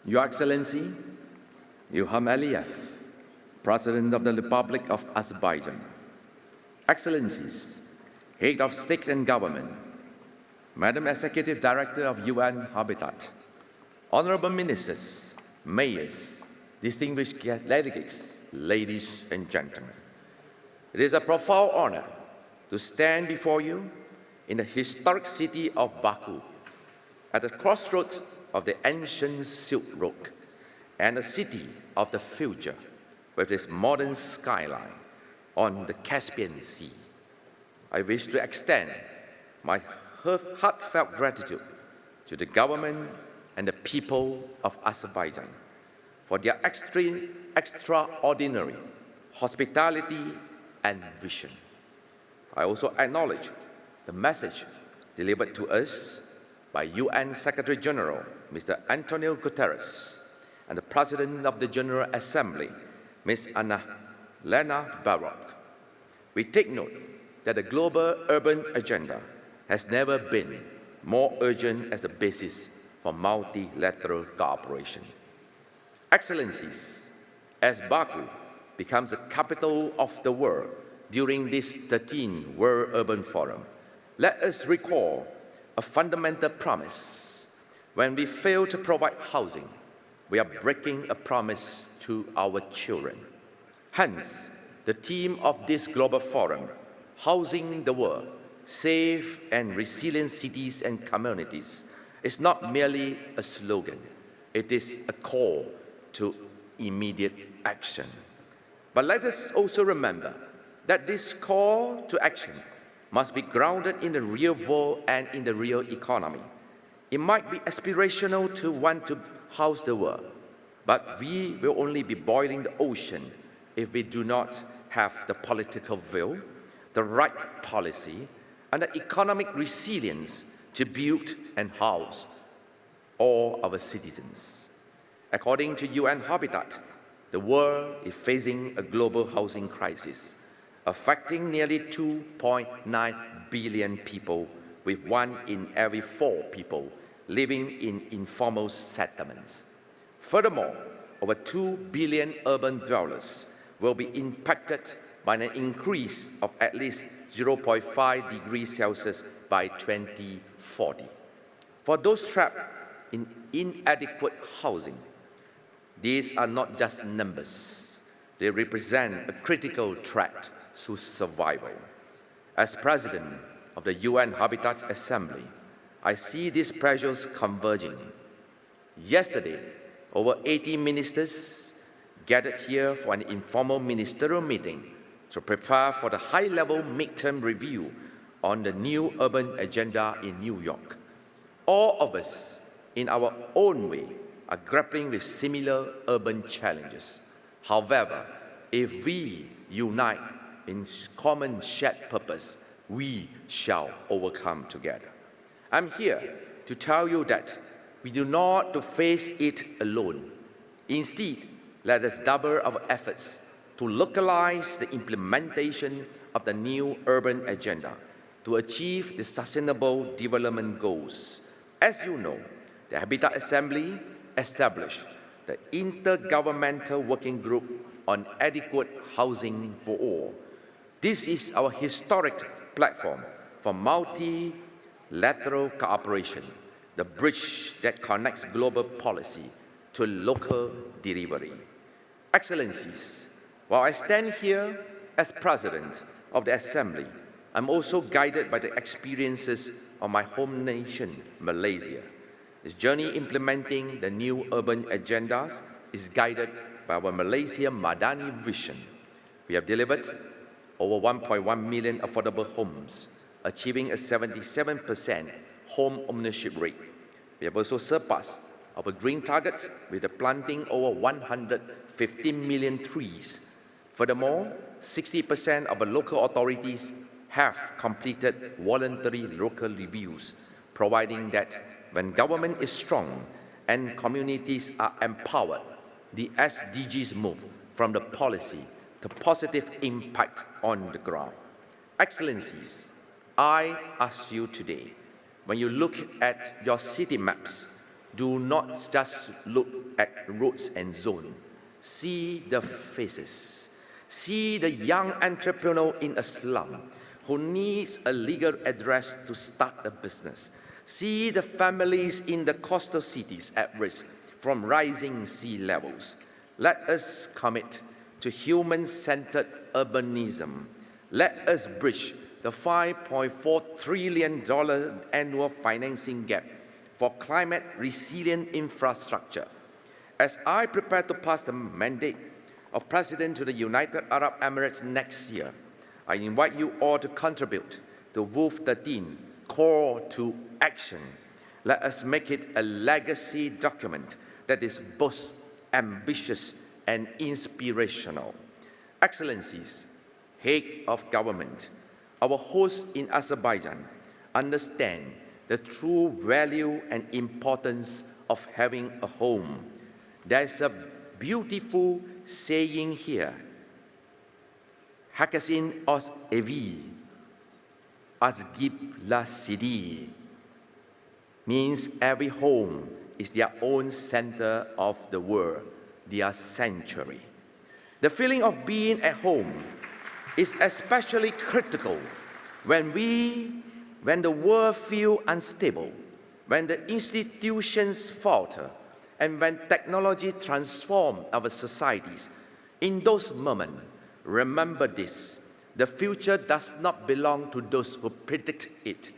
Your Excellency, Ilham Aliyev, President of the Republic of Azerbaijan, Excellencies, Head of State and Government, Madam Executive Director of UN Habitat, Honorable Ministers, Mayors, distinguished delegates, ladies and gentlemen. It is a profound honor to stand before you in the historic city of Baku, at the crossroads of the ancient Silk Road and a city of the future with its modern skyline on the Caspian Sea. I wish to extend my heartfelt gratitude to the government and the people of Azerbaijan for their extraordinary hospitality and vision. I also acknowledge the message delivered to us by UN Secretary General Mr. Antonio Guterres and the President of the General Assembly, Ms. Lena Baroque. We take note that the global urban agenda has never been more urgent as the basis for multilateral cooperation. Excellencies, as Baku becomes the capital of the world during this 13th World Urban Forum, let us recall a fundamental promise. When we fail to provide housing, we are breaking a promise to our children. Hence, the theme of this global forum, Housing the World, Safe and Resilient Cities and Communities, is not merely a slogan. It is a call to immediate action. But let us also remember that this call to action must be grounded in the real world and in the real economy. It might be aspirational to want to house the world, but we will only be boiling the ocean if we do not have the political will, the right policy, and the economic resilience to build and house all our citizens. According to UN Habitat, the world is facing a global housing crisis, affecting nearly 2.9 billion people, with 1 in every 4 people living in informal settlements. Furthermore, over 2 billion urban dwellers will be impacted by an increase of at least 0.5 degrees Celsius by 2040. For those trapped in inadequate housing, these are not just numbers. They represent a critical threat to survival. As President of the UN Habitat Assembly, I see these pressures converging. Yesterday, over 80 ministers gathered here for an informal ministerial meeting to prepare for the high-level midterm review on the new urban agenda in New York. All of us, in our own way, are grappling with similar urban challenges. However, if we unite in common shared purpose, we shall overcome together. I'm here to tell you that we do not to face it alone. Instead, let us double our efforts to localize the implementation of the new urban agenda to achieve the Sustainable Development Goals. As you know, the Habitat Assembly established the Intergovernmental Working Group on Adequate Housing for All. This is our historic platform for multilateral cooperation, the bridge that connects global policy to local delivery. Excellencies, while I stand here as President of the Assembly, I'm also guided by the experiences of my home nation, Malaysia. This journey implementing the new urban agendas is guided by our Malaysia Madani vision. We have delivered over 1.1 million affordable homes, achieving a 77% home ownership rate. We have also surpassed our green targets with the planting over 115 million trees. Furthermore, 60% of the local authorities have completed voluntary local reviews, providing that when government is strong and communities are empowered, the SDGs move from the policy to positive impact on the ground. Excellencies, I ask you today, when you look at your city maps, do not just look at roads and zones. See the faces. See the young entrepreneur in a slum who needs a legal address to start a business. See the families in the coastal cities at risk from rising sea levels. Let us commit to human-centered urbanism. Let us bridge the $5.4 trillion annual financing gap for climate-resilient infrastructure. As I prepare to pass the mandate of President to the United Arab Emirates next year, I invite you all to contribute to WOOF 13 Call to Action. Let us make it a legacy document that is both ambitious and inspirational. Excellencies, head of government, our hosts in Azerbaijan understand the true value and importance of having a home. There's a beautiful saying here, Hakasin os evi, azgib la sidi, means every home is their own center of the world, their sanctuary. The feeling of being at home is especially critical when the world feels unstable, when the institutions falter, and when technology transforms our societies. In those moments, remember this: the future does not belong to those who predict it.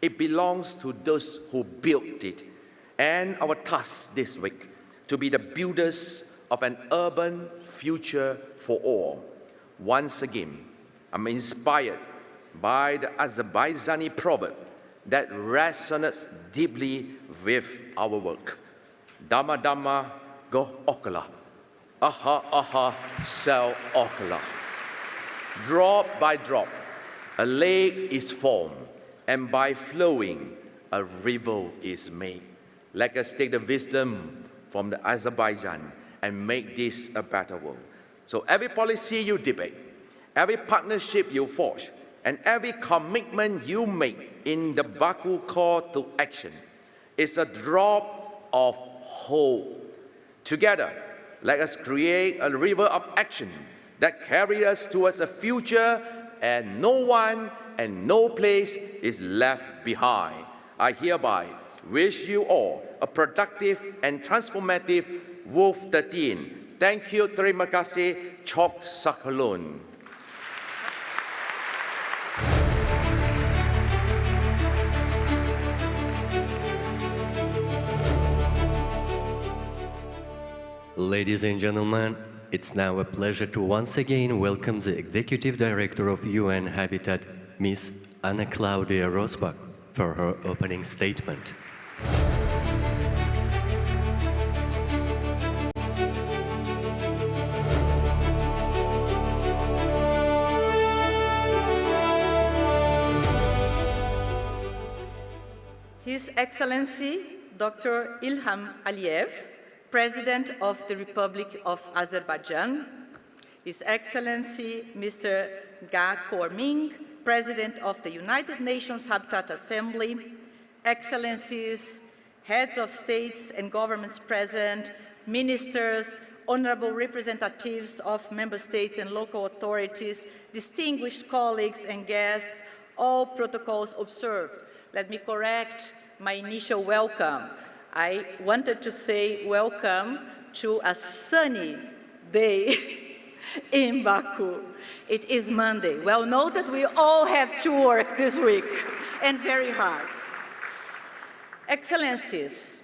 It belongs to those who built it. And our task this week, to be the builders of an urban future for all. Once again, I'm inspired by the Azerbaijani proverb that resonates deeply with our work. Dama dama go okla, aha aha sel okla. Drop by drop, a lake is formed, and by flowing, a river is made. Let us take the wisdom from the Azerbaijan and make this a better world. So every policy you debate, every partnership you forge, and every commitment you make in the Baku call to action is a drop of hope. Together, let us create a river of action that carries us towards a future and no one and no place is left behind. I hereby wish you all a productive and transformative WOOF 13. Thank you, terima kasih, Chok Sakalun. Ladies and gentlemen, it's now a pleasure to once again welcome the Executive Director of UN Habitat, Ms. Anna Claudia Rosbach, for her opening statement. His Excellency Dr. Ilham Aliyev, President of the Republic of Azerbaijan, His Excellency Mr. Ga Korming, President of the United Nations Habitat Assembly, Excellencies, Heads of States and Governments present, Ministers, Honorable Representatives of Member States and local authorities, distinguished colleagues and guests, all protocols observed. Let me correct my initial welcome. I wanted to say welcome to a sunny day in Baku. It is Monday. Well, note that we all have to work this week, and very hard. Excellencies,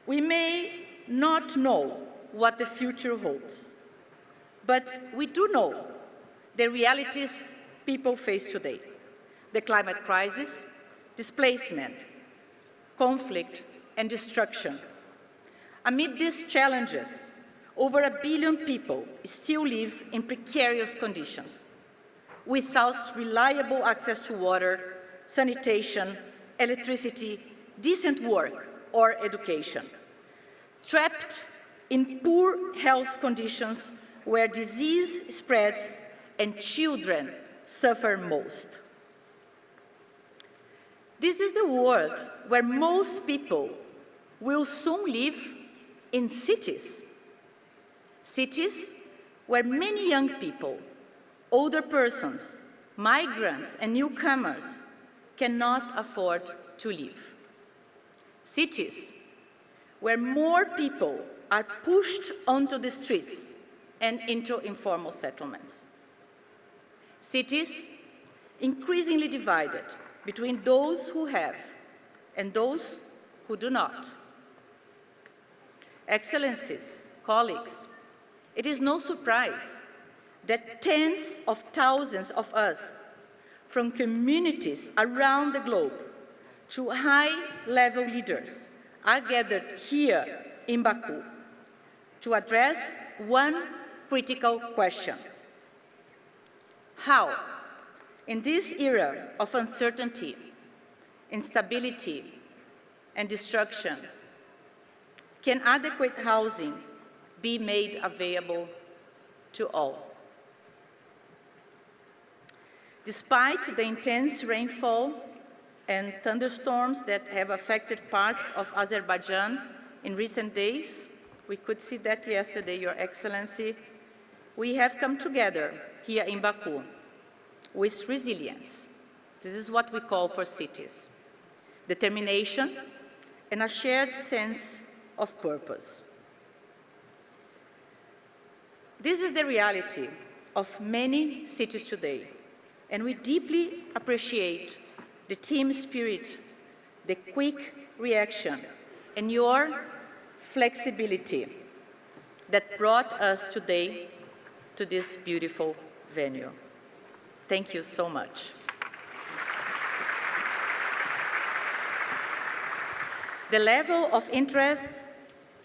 we may not know what the future holds, but we do know the realities people face today: the climate crisis, displacement, conflict, and destruction. Amid these challenges, over 1 billion people still live in precarious conditions, without reliable access to water, sanitation, electricity, decent work, or education, trapped in poor health conditions where disease spreads and children suffer most. This is the world where most people will soon live in cities. Cities where many young people, older persons, migrants, and newcomers cannot afford to live. Cities where more people are pushed onto the streets and into informal settlements. Cities increasingly divided between those who have and those who do not. Excellencies, colleagues, it is no surprise that tens of thousands of us from communities around the globe to high-level leaders are gathered here in Baku to address one critical question: how, in this era of uncertainty, instability, and destruction, can adequate housing be made available to all? Despite the intense rainfall and thunderstorms that have affected parts of Azerbaijan in recent days, we could see that yesterday, Your Excellency, we have come together here in Baku with resilience. This is what we call for cities: determination and a shared sense of purpose. This is the reality of many cities today, and we deeply appreciate the team spirit, the quick reaction, and your flexibility that brought us today to this beautiful venue. Thank you so much. The level of interest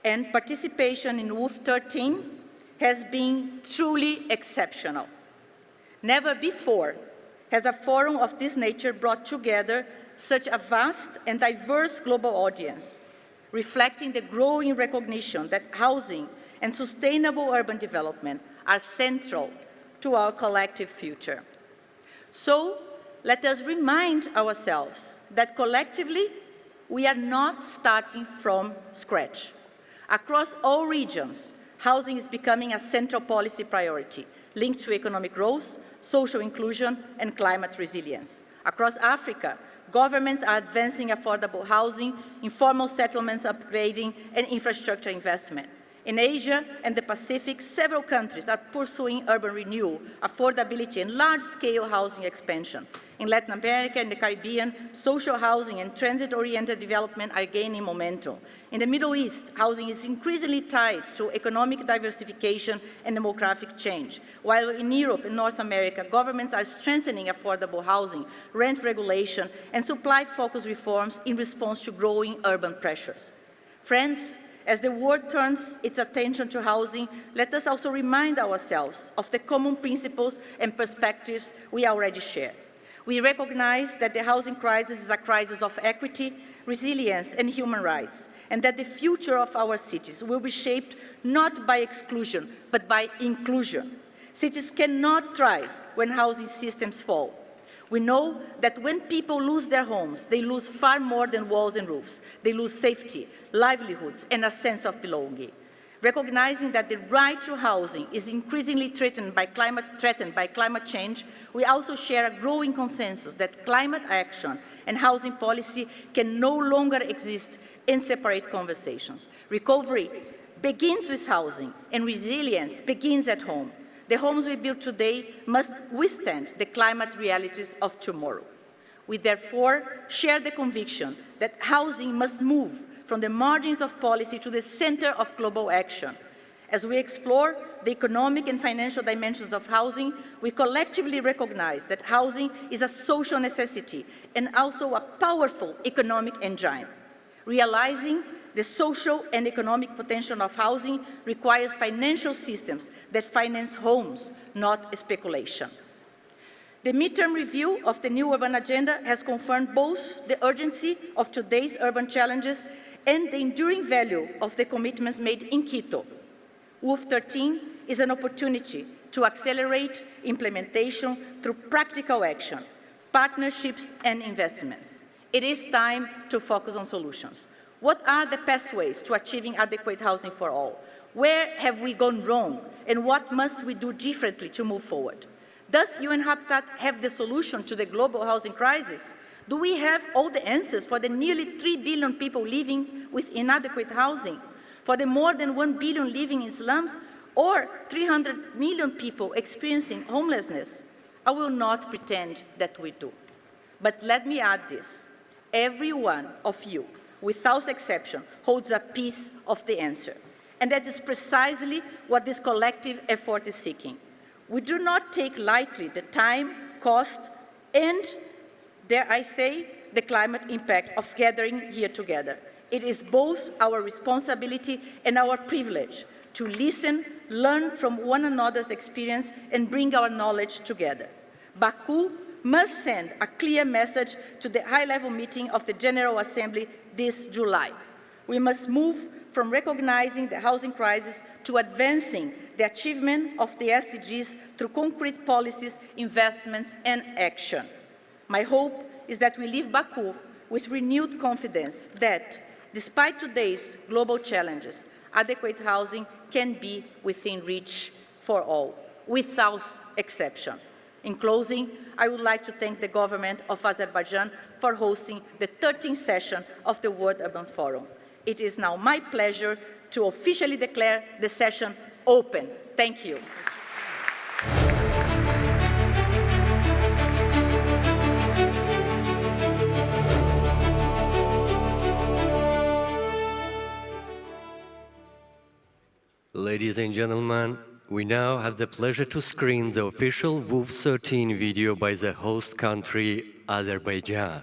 and participation in WOOF 13 has been truly exceptional. Never before has a forum of this nature brought together such a vast and diverse global audience, reflecting the growing recognition that housing and sustainable urban development are central to our collective future. So, let us remind ourselves that collectively, we are not starting from scratch. Across all regions, housing is becoming a central policy priority, linked to economic growth, social inclusion, and climate resilience. Across Africa, governments are advancing affordable housing, informal settlements upgrading, and infrastructure investment. In Asia and the Pacific, several countries are pursuing urban renewal, affordability, and large-scale housing expansion. In Latin America and the Caribbean, social housing and transit-oriented development are gaining momentum. In the Middle East, housing is increasingly tied to economic diversification and demographic change, while in Europe and North America, governments are strengthening affordable housing, rent regulation, and supply-focused reforms in response to growing urban pressures. Friends, as the world turns its attention to housing, let us also remind ourselves of the common principles and perspectives we already share. We recognize that the housing crisis is a crisis of equity, resilience, and human rights, and that the future of our cities will be shaped not by exclusion, but by inclusion. Cities cannot thrive when housing systems fall. We know that when people lose their homes, they lose far more than walls and roofs. They lose safety, livelihoods, and a sense of belonging. Recognizing that the right to housing is increasingly threatened by climate change, we also share a growing consensus that climate action and housing policy can no longer exist in separate conversations. Recovery begins with housing, and resilience begins at home. The homes we build today must withstand the climate realities of tomorrow. We therefore share the conviction that housing must move from the margins of policy to the center of global action. As we explore the economic and financial dimensions of housing, we collectively recognize that housing is a social necessity and also a powerful economic engine. Realizing the social and economic potential of housing requires financial systems that finance homes, not speculation. The midterm review of the new urban agenda has confirmed both the urgency of today's urban challenges and the enduring value of the commitments made in Quito. WUF 13 is an opportunity to accelerate implementation through practical action, partnerships, and investments. It is time to focus on solutions. What are the pathways to achieving adequate housing for all? Where have we gone wrong, and what must we do differently to move forward? Does UN Habitat have the solution to the global housing crisis? Do we have all the answers for the nearly 3 billion people living with inadequate housing, for the more than 1 billion living in slums, or 300 million people experiencing homelessness? I will not pretend that we do. But let me add this. Every one of you, without exception, holds a piece of the answer. And that is precisely what this collective effort is seeking. We do not take lightly the time, cost, and, dare I say, the climate impact of gathering here together. It is both our responsibility and our privilege to listen, learn from one another's experience, and bring our knowledge together. Baku must send a clear message to the high-level meeting of the General Assembly this July. We must move from recognizing the housing crisis to advancing the achievement of the SDGs through concrete policies, investments, and action. My hope is that we leave Baku with renewed confidence that, despite today's global challenges, adequate housing can be within reach for all, without exception. In closing, I would like to thank the government of Azerbaijan for hosting the 13th session of the World Urban Forum. It is now my pleasure to officially declare the session open. Thank you. Ladies and gentlemen, we now have the pleasure to screen the official WUF 13 video by the host country, Azerbaijan.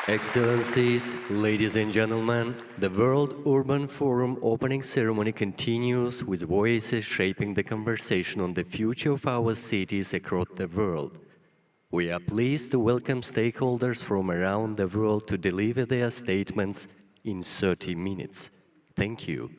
Excellencies, ladies and gentlemen, the World Urban Forum opening ceremony continues with voices shaping the conversation on the future of our cities across the world. We are pleased to welcome stakeholders from around the world to deliver their statements in 30 minutes. Thank you.